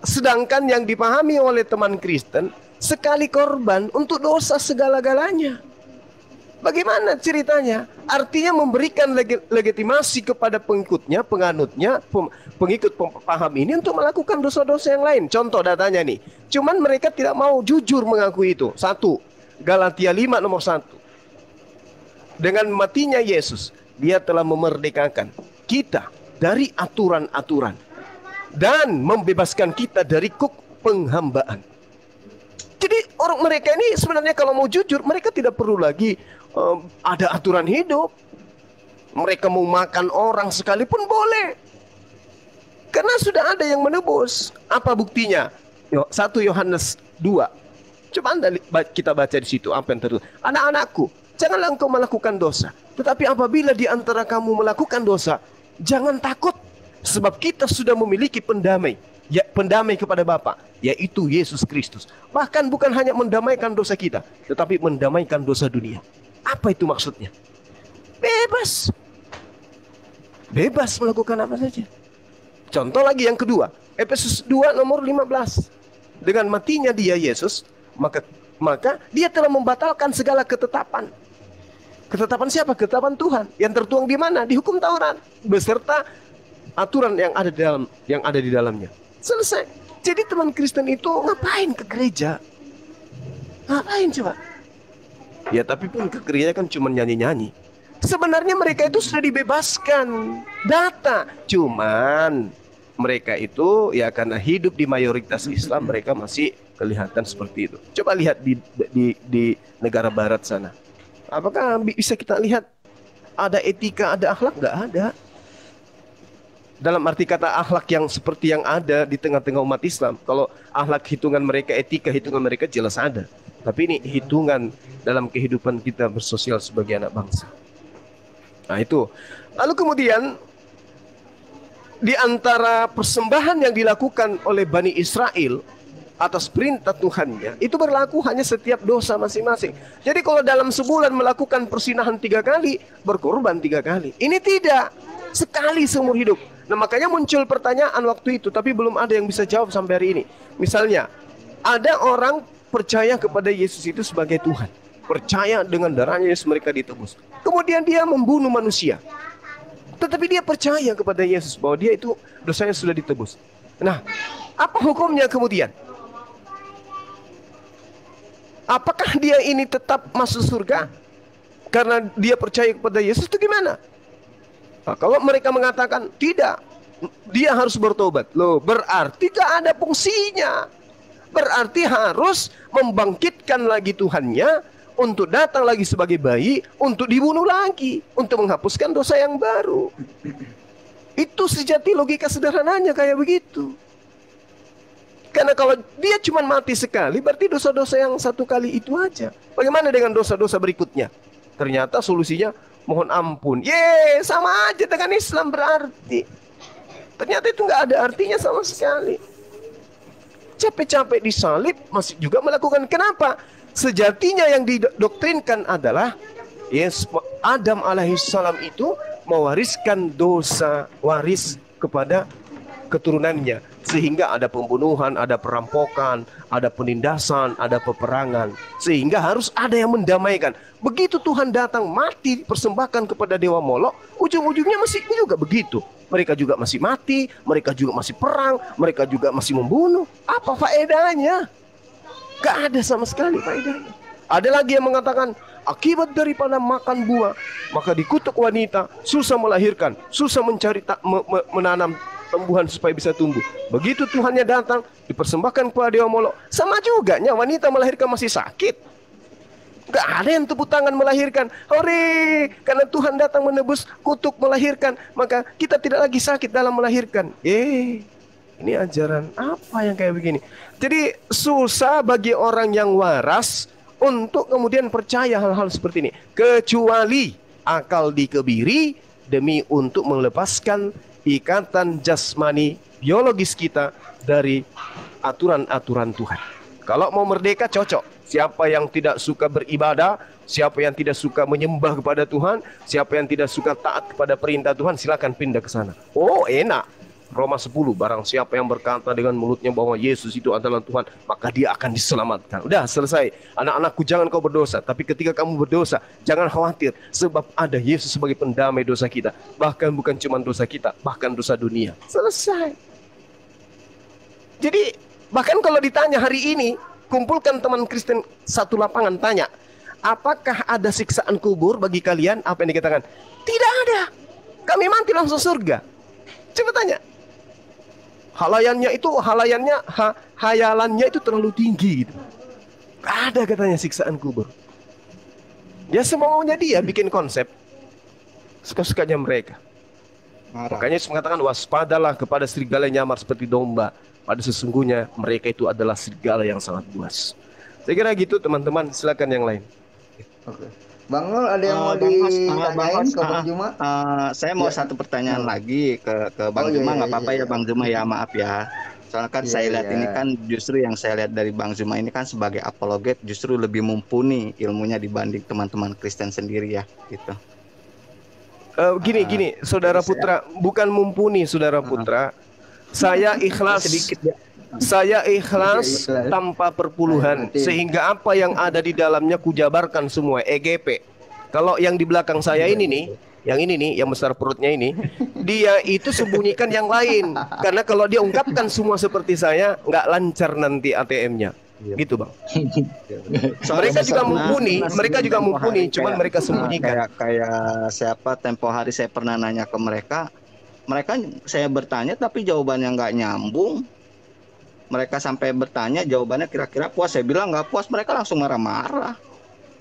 Speaker 1: Sedangkan yang dipahami oleh teman Kristen, sekali korban untuk dosa segala-galanya. Bagaimana ceritanya? Artinya memberikan legitimasi kepada pengikutnya, penganutnya, pengikut paham ini untuk melakukan dosa-dosa yang lain. Contoh datanya nih. Cuman mereka tidak mau jujur mengakui itu. 1. Galatia 5 nomor 1. Dengan matinya Yesus, dia telah memerdekakan kita dari aturan-aturan dan membebaskan kita dari kuk penghambaan. Jadi orang mereka ini sebenarnya kalau mau jujur, mereka tidak perlu lagi ada aturan hidup. Mereka mau makan orang sekalipun boleh, karena sudah ada yang menebus. Apa buktinya? 1 Yohanes 2. Coba kita baca di situ apa yang tertulis. Anak-anakku, janganlah engkau melakukan dosa. Tetapi apabila di antara kamu melakukan dosa, jangan takut, sebab kita sudah memiliki pendamai, pendamai kepada Bapa, yaitu Yesus Kristus. Bahkan bukan hanya mendamaikan dosa kita, tetapi mendamaikan dosa dunia. Apa itu maksudnya? Bebas. Bebas melakukan apa saja. Contoh lagi yang kedua, Efesus 2 nomor 15. Dengan matinya dia Yesus, maka dia telah membatalkan segala ketetapan. Ketetapan siapa? Ketetapan Tuhan yang tertuang di mana? Di hukum Taurat beserta aturan yang ada di dalamnya. Selesai. Jadi teman Kristen itu ngapain ke gereja? Ngapain coba? Ya tapi pun ke gereja kan cuma nyanyi-nyanyi. Sebenarnya mereka itu sudah dibebaskan data. Cuman mereka itu ya karena hidup di mayoritas Islam, mereka masih kelihatan seperti itu. Coba lihat di negara barat sana. Apakah bisa kita lihat ada etika, ada akhlak? Nggak ada. Dalam arti kata akhlak yang seperti yang ada di tengah-tengah umat Islam. Kalau akhlak hitungan mereka, etika hitungan mereka jelas ada. Tapi ini hitungan dalam kehidupan kita bersosial sebagai anak bangsa. Nah itu. Lalu kemudian di antara persembahan yang dilakukan oleh Bani Israel atas perintah Tuhannya, itu berlaku hanya setiap dosa masing-masing. Jadi kalau dalam sebulan melakukan persinahan 3 kali, berkorban 3 kali. Ini tidak. Sekali seumur hidup. Nah makanya muncul pertanyaan waktu itu, tapi belum ada yang bisa jawab sampai hari ini. Misalnya, ada orang percaya kepada Yesus itu sebagai Tuhan. Percaya dengan darahnya Yesus mereka ditebus. Kemudian dia membunuh manusia. Tetapi dia percaya kepada Yesus bahwa dia itu dosanya sudah ditebus. Nah, apa hukumnya kemudian? Apakah dia ini tetap masuk surga karena dia percaya kepada Yesus itu gimana? Nah, kalau mereka mengatakan tidak, dia harus bertobat. Loh, berarti gak ada fungsinya. Berarti harus membangkitkan lagi Tuhannya untuk datang lagi sebagai bayi, untuk dibunuh lagi, untuk menghapuskan dosa yang baru. Itu sejati logika sederhananya kayak begitu. Karena kalau dia cuma mati sekali, berarti dosa-dosa yang 1 kali itu aja. Bagaimana dengan dosa-dosa berikutnya? Ternyata solusinya mohon ampun. Sama aja dengan Islam berarti. Ternyata itu nggak ada artinya sama sekali. Capek-capek disalib masih juga melakukan. Kenapa? Sejatinya yang didoktrinkan adalah Adam alaihissalam itu mewariskan dosa waris kepada keturunannya, sehingga ada pembunuhan, ada perampokan, ada penindasan, ada peperangan, sehingga harus ada yang mendamaikan. Begitu Tuhan datang mati persembahkan kepada dewa Molok, ujung-ujungnya masih juga begitu. Mereka juga masih mati, mereka juga masih perang, mereka juga masih membunuh. Apa faedahnya? Gak ada sama sekali faedahnya. Ada lagi yang mengatakan akibat daripada makan buah maka dikutuk wanita, susah melahirkan, susah mencari menanam tumbuhan supaya bisa tumbuh. Begitu Tuhannya datang, dipersembahkan kepada Dewa Molok. Sama juga wanita melahirkan masih sakit. Gak ada yang tepuk tangan melahirkan. Hore, karena Tuhan datang menebus kutuk melahirkan, maka kita tidak lagi sakit dalam melahirkan. Ini ajaran apa yang kayak begini? Jadi susah bagi orang yang waras untuk kemudian percaya hal-hal seperti ini. Kecuali akal dikebiri demi untuk melepaskan ikatan jasmani biologis kita dari aturan-aturan Tuhan. Kalau mau merdeka cocok. Siapa yang tidak suka beribadah, siapa yang tidak suka menyembah kepada Tuhan, siapa yang tidak suka taat kepada perintah Tuhan, silakan pindah ke sana. Oh, enak. Roma 10, barang siapa yang berkata dengan mulutnya bahwa Yesus itu adalah Tuhan, maka dia akan diselamatkan. Udah selesai. Anak-anakku, jangan kau berdosa. Tapi ketika kamu berdosa, jangan khawatir, sebab ada Yesus sebagai pendamai dosa kita. Bahkan bukan cuma dosa kita, bahkan dosa dunia. Selesai. Jadi bahkan kalau ditanya hari ini, kumpulkan teman Kristen satu lapangan, tanya, apakah ada siksaan kubur bagi kalian? Apa yang dikatakan? Tidak ada. Kami mati langsung surga. Coba tanya. Hayalannya itu terlalu tinggi gitu. Gak ada katanya siksaan kubur. Ya semaunya dia bikin konsep suka-sukanya mereka. Makanya Yesus mengatakan, waspadalah kepada serigala yang nyamar seperti domba. Pada sesungguhnya mereka itu adalah serigala yang sangat buas. Saya kira gitu teman-teman, silakan yang lain.
Speaker 5: Oke. Bang Nol, ada yang mau ditanyain ke Bang Juma?
Speaker 8: Saya mau satu pertanyaan lagi ke Bang Juma, nggak apa-apa ya Bang Juma ya, maaf ya. Soalnya kan saya lihat ini kan justru yang saya lihat dari Bang Juma ini kan sebagai apologet justru lebih mumpuni ilmunya dibanding teman-teman Kristen sendiri ya, gitu.
Speaker 1: Gini, Saudara Putra, bukan mumpuni Saudara Putra. Saya ikhlas, saya ikhlas tanpa perpuluhan, sehingga apa yang ada di dalamnya kujabarkan semua, EGP. Kalau yang di belakang saya ini nih, yang besar perutnya ini, dia itu sembunyikan yang lain. Karena kalau dia ungkapkan semua seperti saya, nggak lancar nanti ATM-nya. Gitu Bang. Mereka juga mumpuni, cuman mereka sembunyikan.
Speaker 8: Kayak siapa, tempo hari saya pernah nanya ke mereka saya bertanya tapi jawabannya nggak nyambung. Mereka sampai bertanya jawabannya kira-kira puas, saya bilang nggak puas, mereka langsung marah-marah.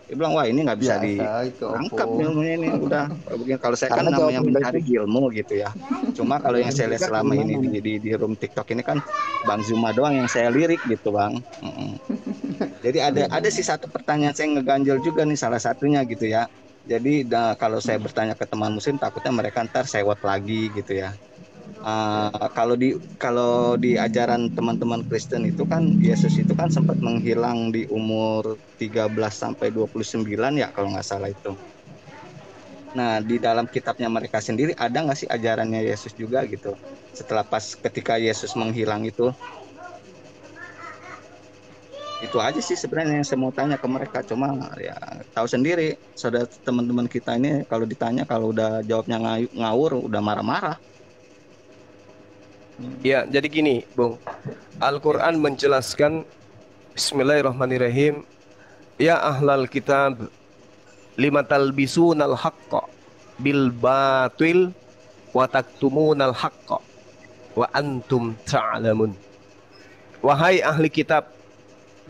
Speaker 8: Dia bilang, wah ini nggak bisa ditangkap ilmunya ini, udah. Kalau saya kan namanya mencari ilmu gitu ya. Cuma kalau yang saya lihat selama ini di room TikTok ini kan Bang Zuma doang yang saya lirik gitu Bang. Jadi ada sih satu pertanyaan saya ngeganjel juga nih, salah satunya gitu ya. Jadi kalau saya bertanya ke teman muslim, takutnya mereka ntar sewot lagi gitu ya. Kalau di ajaran teman-teman Kristen itu kan Yesus itu kan sempat menghilang di umur 13 sampai 29 ya kalau nggak salah itu. Nah di dalam kitabnya mereka sendiri ada nggak sih ajarannya Yesus juga gitu? Setelah ketika Yesus menghilang itu aja sih sebenarnya yang saya mau tanya ke mereka. Cuma ya tahu sendiri saudara teman-teman kita ini kalau ditanya kalau udah jawabnya ngawur udah marah-marah.
Speaker 1: Ya, jadi gini, Bung. Al-Quran menjelaskan, Bismillahirrahmanirrahim, ya ahlal kitab, lima talbisunal haqqa bil batil wa taktumunal haqqa wa antum ta'lamun. Wahai ahli kitab,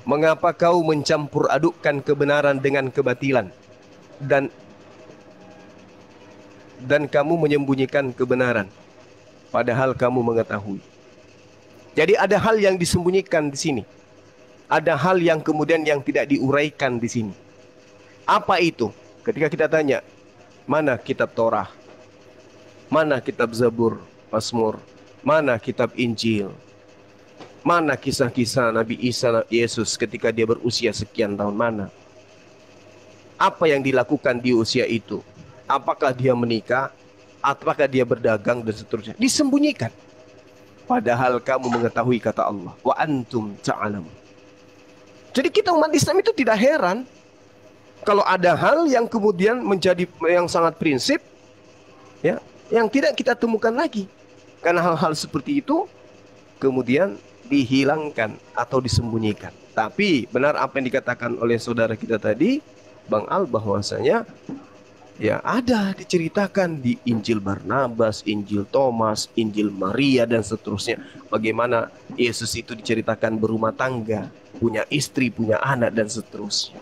Speaker 1: mengapa kau mencampur adukkan kebenaran dengan kebatilan dan kamu menyembunyikan kebenaran padahal kamu mengetahui. Jadi ada hal yang disembunyikan di sini. Ada hal yang kemudian yang tidak diuraikan di sini. Apa itu? Ketika kita tanya, mana kitab Torah? Mana kitab Zabur, Mazmur? Mana kitab Injil? Mana kisah-kisah Nabi Isa, Yesus ketika dia berusia sekian tahun? Mana? Apa yang dilakukan di usia itu? Apakah dia menikah? Apakah dia berdagang dan seterusnya? Disembunyikan. Padahal kamu mengetahui, kata Allah, wa antum ta'lamun. Jadi kita umat Islam itu tidak heran kalau ada hal yang kemudian menjadi yang sangat prinsip, ya, yang tidak kita temukan lagi. Karena hal-hal seperti itu kemudian dihilangkan atau disembunyikan. Tapi benar apa yang dikatakan oleh saudara kita tadi, Bang Al, bahwasanya Ya, ada diceritakan di Injil Barnabas, Injil Thomas, Injil Maria dan seterusnya. Bagaimana Yesus itu diceritakan berumah tangga, punya istri, punya anak dan seterusnya.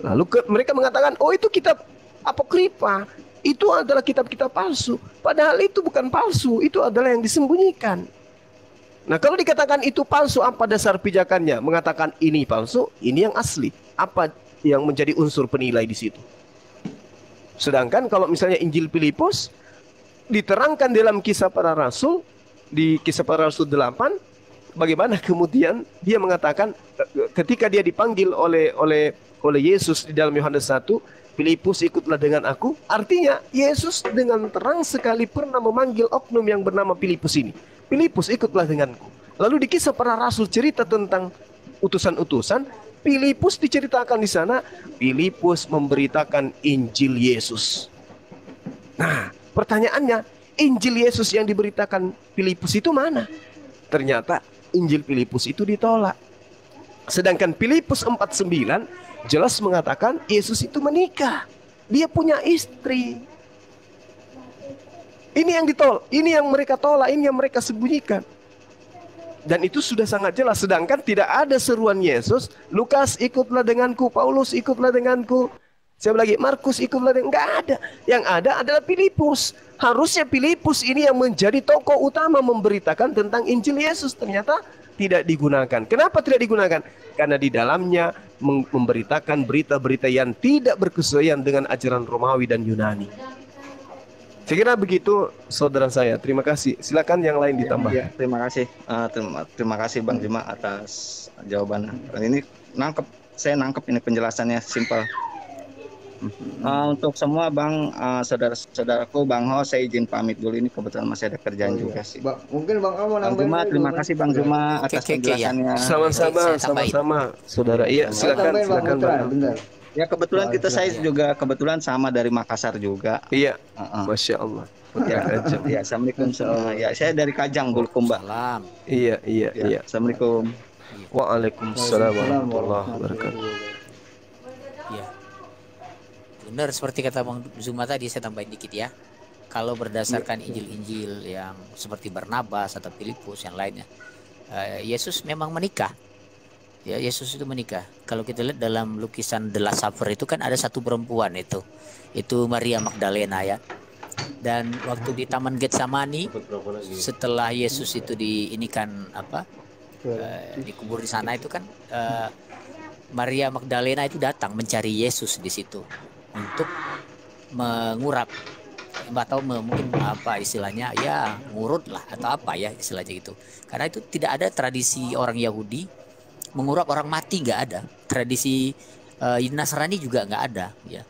Speaker 1: Lalu mereka mengatakan, oh itu kitab apokrifa, itu adalah kitab-kitab palsu. Padahal itu bukan palsu, itu adalah yang disembunyikan. Nah, kalau dikatakan itu palsu, apa dasar pijakannya? Mengatakan ini palsu, ini yang asli. Apa yang menjadi unsur penilai di situ? Sedangkan kalau misalnya Injil Filipus diterangkan dalam Kisah Para Rasul, di Kisah Para Rasul 8, bagaimana kemudian dia mengatakan ketika dia dipanggil oleh Yesus di dalam Yohanes 1, Filipus ikutlah dengan aku. Artinya Yesus dengan terang sekali pernah memanggil oknum yang bernama Filipus ini. Filipus ikutlah denganku. Lalu di Kisah Para Rasul cerita tentang utusan-utusan. Filipus diceritakan di sana, Filipus memberitakan Injil Yesus. Nah, pertanyaannya, Injil Yesus yang diberitakan Filipus itu mana? Ternyata Injil Filipus itu ditolak. Sedangkan Filipus 4:9 jelas mengatakan Yesus itu menikah. Dia punya istri. Ini yang ditolak, ini yang mereka tolak, ini yang mereka sembunyikan. Dan itu sudah sangat jelas. Sedangkan tidak ada seruan Yesus, Lukas ikutlah denganku, Paulus ikutlah denganku, siapa lagi, Markus ikutlah denganku. Enggak ada. Yang ada adalah Filipus. Harusnya Filipus ini yang menjadi tokoh utama memberitakan tentang Injil Yesus. Ternyata tidak digunakan. Kenapa tidak digunakan? Karena di dalamnya memberitakan berita-berita yang tidak berkesesuaian dengan ajaran Romawi dan Yunani. Saya kira begitu, saudara saya. Terima kasih. Silakan yang lain ditambah.
Speaker 8: Ya, terima kasih. Terima kasih Bang Juma atas jawaban. Ini saya nangkep ini penjelasannya simpel. Untuk semua Bang, saudara-saudaraku, Bang Ho, saya izin pamit dulu. Ini kebetulan masih ada kerjaan juga sih.
Speaker 5: Mungkin Bang Ho mau
Speaker 8: Bang
Speaker 5: nambahin
Speaker 8: Juma,
Speaker 5: lagi,
Speaker 8: terima
Speaker 5: Bang.
Speaker 8: kasih Bang Juma atas penjelasannya.
Speaker 1: Sama-sama, saudara. Iya, silakan.
Speaker 5: Bentar.
Speaker 8: Ya kebetulan saya juga kebetulan sama dari Makassar juga.
Speaker 1: Iya. Masya Allah.
Speaker 8: Ya, assalamualaikum semua. Ya, saya dari Kajang, Bulukumba.
Speaker 1: Iya.
Speaker 8: Assalamualaikum.
Speaker 1: Waalaikumsalam warahmatullahi wabarakatuh.
Speaker 6: Iya. Benar seperti kata Bang Zuma tadi, saya tambahin dikit ya. Kalau berdasarkan Injil-Injil yang seperti Barnabas atau Filipus yang lainnya, Yesus memang menikah. Ya, Yesus itu menikah. Kalau kita lihat dalam lukisan The Last Supper itu kan ada satu perempuan itu Maria Magdalena ya. Dan waktu di Taman Getsemani setelah Yesus itu dikubur di sana itu kan Maria Magdalena itu datang mencari Yesus di situ untuk mengurap, atau mungkin apa istilahnya ya, ngurut lah atau apa ya istilahnya gitu. Karena itu tidak ada tradisi orang Yahudi mengurap orang mati, nggak ada. Tradisi Nasrani juga nggak ada ya.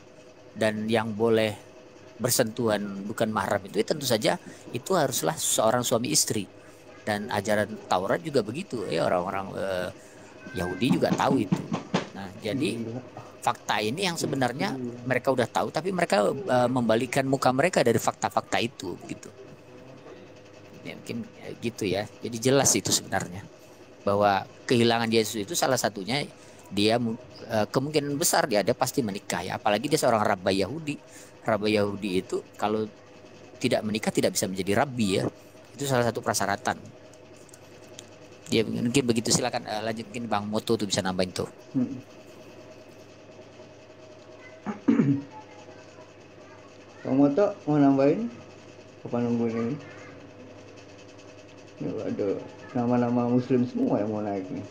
Speaker 6: Dan yang boleh bersentuhan bukan mahram itu tentu saja itu haruslah seorang suami istri. Dan ajaran Taurat juga begitu ya, orang-orang Yahudi juga tahu itu. Nah, jadi fakta ini yang sebenarnya mereka udah tahu, tapi mereka membalikkan muka mereka dari fakta-fakta itu gitu. Ya, mungkin gitu ya. Jadi jelas itu sebenarnya bahwa kehilangan Yesus itu salah satunya dia kemungkinan besar dia pasti menikah ya, apalagi dia seorang rabi Yahudi. Rabi Yahudi itu kalau tidak menikah tidak bisa menjadi rabi ya, itu salah satu persyaratan. Ya mungkin begitu. Silakan lanjut, mungkin Bang Moto tuh bisa nambahin tuh.
Speaker 5: Bang Moto mau nambahin apa nungguin ini? Ini ada nama-nama muslim semua yang mau naik nih.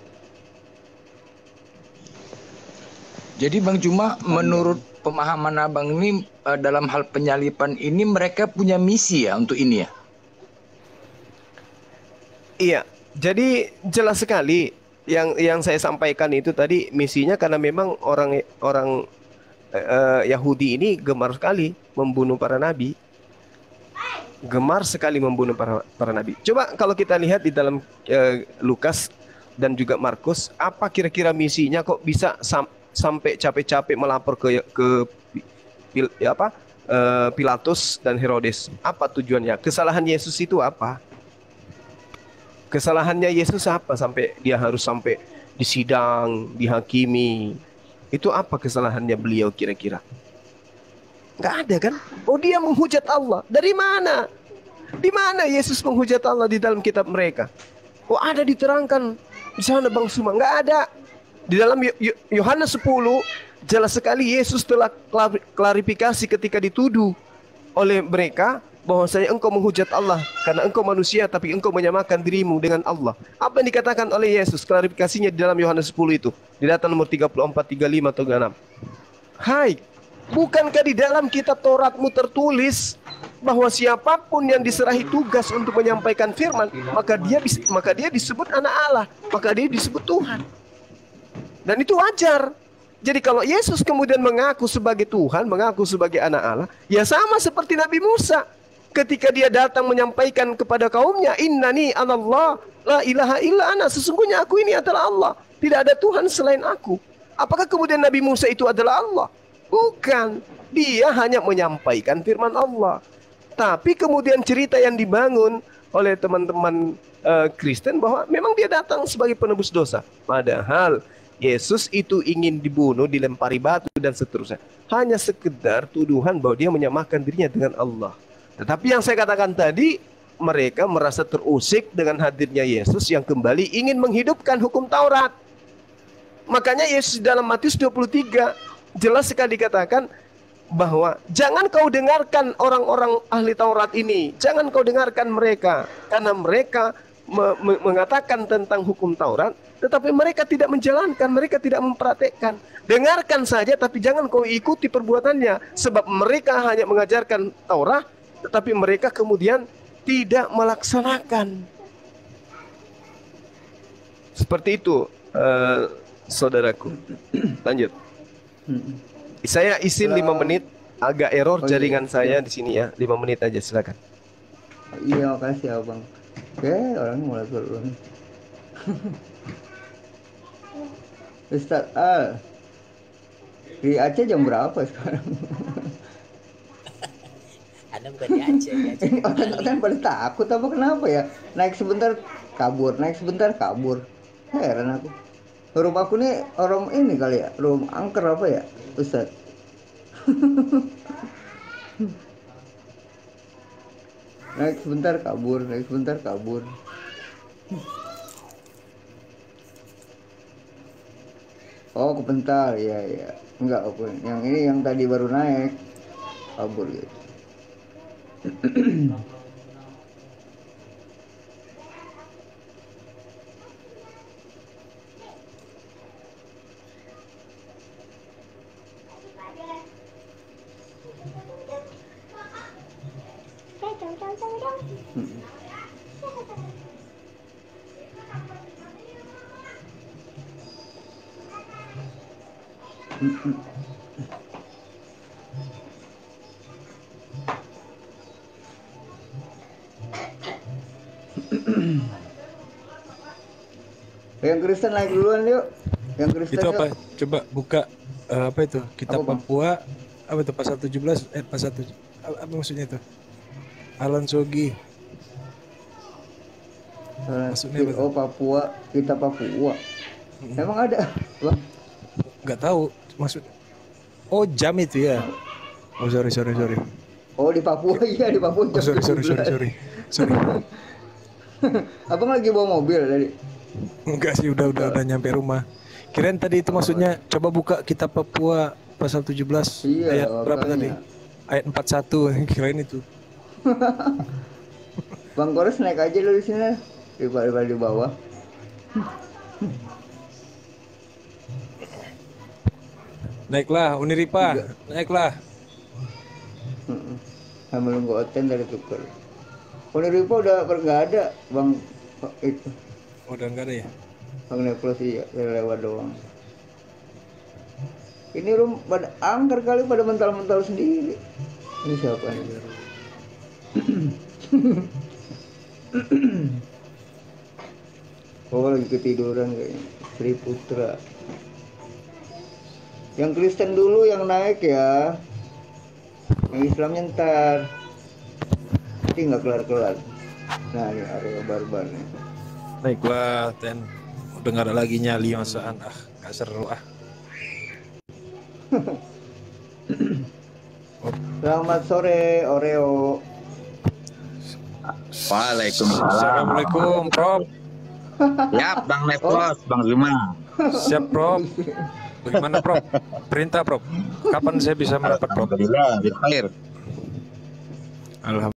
Speaker 3: Jadi Bang Juma, menurut pemahaman Abang ini dalam hal penyalipan ini mereka punya misi ya untuk ini ya?
Speaker 1: Iya, jadi jelas sekali yang saya sampaikan itu tadi misinya, karena memang orang Yahudi ini gemar sekali membunuh para nabi. Gemar sekali membunuh para nabi. Coba kalau kita lihat di dalam Lukas dan juga Markus, apa kira-kira misinya kok bisa sampai capek-capek melapor ke Pilatus dan Herodes? Apa tujuannya? Kesalahan Yesus itu apa? Kesalahannya Yesus apa sampai dia harus sampai disidang, dihakimi? Itu apa kesalahannya beliau kira-kira? Nggak ada kan? Oh, dia menghujat Allah. Dari mana? Di mana Yesus menghujat Allah di dalam kitab mereka? Oh, ada diterangkan di sana Bang Suma. Nggak ada. Di dalam Yohanes 10 jelas sekali Yesus telah klarifikasi ketika dituduh oleh mereka bahwasanya engkau menghujat Allah karena engkau manusia tapi engkau menyamakan dirimu dengan Allah. Apa yang dikatakan oleh Yesus klarifikasinya di dalam Yohanes 10 itu? Di data nomor 34, 35 atau 36. Hai, bukankah di dalam kitab Tauratmu tertulis bahwa siapapun yang diserahi tugas untuk menyampaikan firman, maka dia disebut anak Allah, maka dia disebut Tuhan. Dan itu wajar. Jadi kalau Yesus kemudian mengaku sebagai Tuhan, mengaku sebagai anak Allah, ya sama seperti Nabi Musa. Ketika dia datang menyampaikan kepada kaumnya, Innani anallah, la ilaha illa ana, sesungguhnya aku ini adalah Allah. Tidak ada Tuhan selain aku. Apakah kemudian Nabi Musa itu adalah Allah? Bukan. Dia hanya menyampaikan firman Allah. Tapi kemudian cerita yang dibangun oleh teman-teman Kristen bahwa memang dia datang sebagai penebus dosa. Padahal Yesus itu ingin dibunuh, dilempari batu dan seterusnya. Hanya sekedar tuduhan bahwa dia menyamakan dirinya dengan Allah. Tetapi yang saya katakan tadi, mereka merasa terusik dengan hadirnya Yesus yang kembali ingin menghidupkan hukum Taurat. Makanya Yesus dalam Matius 23 jelas sekali dikatakan bahwa jangan kau dengarkan orang-orang ahli Taurat ini. Jangan kau dengarkan mereka. Karena mereka mengatakan tentang hukum Taurat, tetapi mereka tidak menjalankan, mereka tidak mempraktekkan. Dengarkan saja, tapi jangan kau ikuti perbuatannya. Sebab mereka hanya mengajarkan Taurat, tetapi mereka kemudian tidak melaksanakan. Seperti itu, saudaraku. Lanjut. Saya isin 5 menit, agak error jaringan saya di sini ya. 5 menit aja, silakan.
Speaker 5: Iya, makasih Abang. Oke, orangnya mulai turun. Ustaz Al, di Aceh jam berapa sekarang?
Speaker 6: Anda bukan di Aceh, di Aceh.
Speaker 5: Ini orang-orang pada takut apa kenapa ya? Naik sebentar kabur, naik sebentar kabur. Heran aku. Rumah aku nih orang ini kali ya, rumah angker apa ya, Ustaz? Naik sebentar kabur, naik sebentar kabur. Oh, kebentar, ya ya. Enggak, apa? Yang ini yang tadi baru naik kabur gitu. Yang Kristen naik duluan yuk. Yang Kristen
Speaker 3: Itu apa?
Speaker 5: yuk.
Speaker 3: Coba buka apa itu? Kitab
Speaker 5: Apa, Bang?
Speaker 3: Papua. Apa itu pasal 17 pasal 7. Apa maksudnya itu? Alan Sogi. Maksudnya apa?
Speaker 5: Oh, Papua, kita Papua. Emang ada, Bang?
Speaker 3: Nggak tahu maksud. Oh, jam itu ya. Oh, sorry.
Speaker 5: Oh, di Papua. Iya, di Papua.
Speaker 3: Oh, sorry.
Speaker 5: Abang lagi bawa mobil tadi.
Speaker 3: Enggak sih, udah nyampe rumah. Kirain tadi itu maksudnya coba buka kitab Papua pasal 17
Speaker 5: Iya,
Speaker 3: ayat berapa tadi?
Speaker 5: makanya.
Speaker 3: Ayat 41. Kirain itu.
Speaker 5: Bang Kores naik aja dulu di sini daripada di bawah.
Speaker 3: Naiklah Uniripa, naiklah.
Speaker 5: Sambil nunggu Oten dari tuker. Uniripa udah nggak ada, Bang. Itu
Speaker 3: Udah enggak ada ya?
Speaker 5: Bang Neplos iya, lewat doang. Ini rum pada angker kali, pada mental-mental sendiri. Ini siapa nih? Oh, lagi ketiduran kayaknya. Sri Putra. Yang Kristen dulu yang naik ya. Yang Islamnya ntar. Tapi nggak kelar-kelar. Nah, ini area barbar nih.
Speaker 3: Naiklah Ten. Udah enggak ada lagi nyali masaan. Enggak seru ah.
Speaker 5: Selamat sore, Oreo.
Speaker 9: Waalaikumsalam.
Speaker 3: Assalamualaikum, Prof.
Speaker 9: Ya, Bang Lepros, Bang Zuma.
Speaker 3: Siap, Prof. Bagaimana, Prof? Perintah, Prof. Kapan saya bisa merapat, Prof?
Speaker 9: Alhamdulillah, bil khair.
Speaker 3: Alhamdulillah.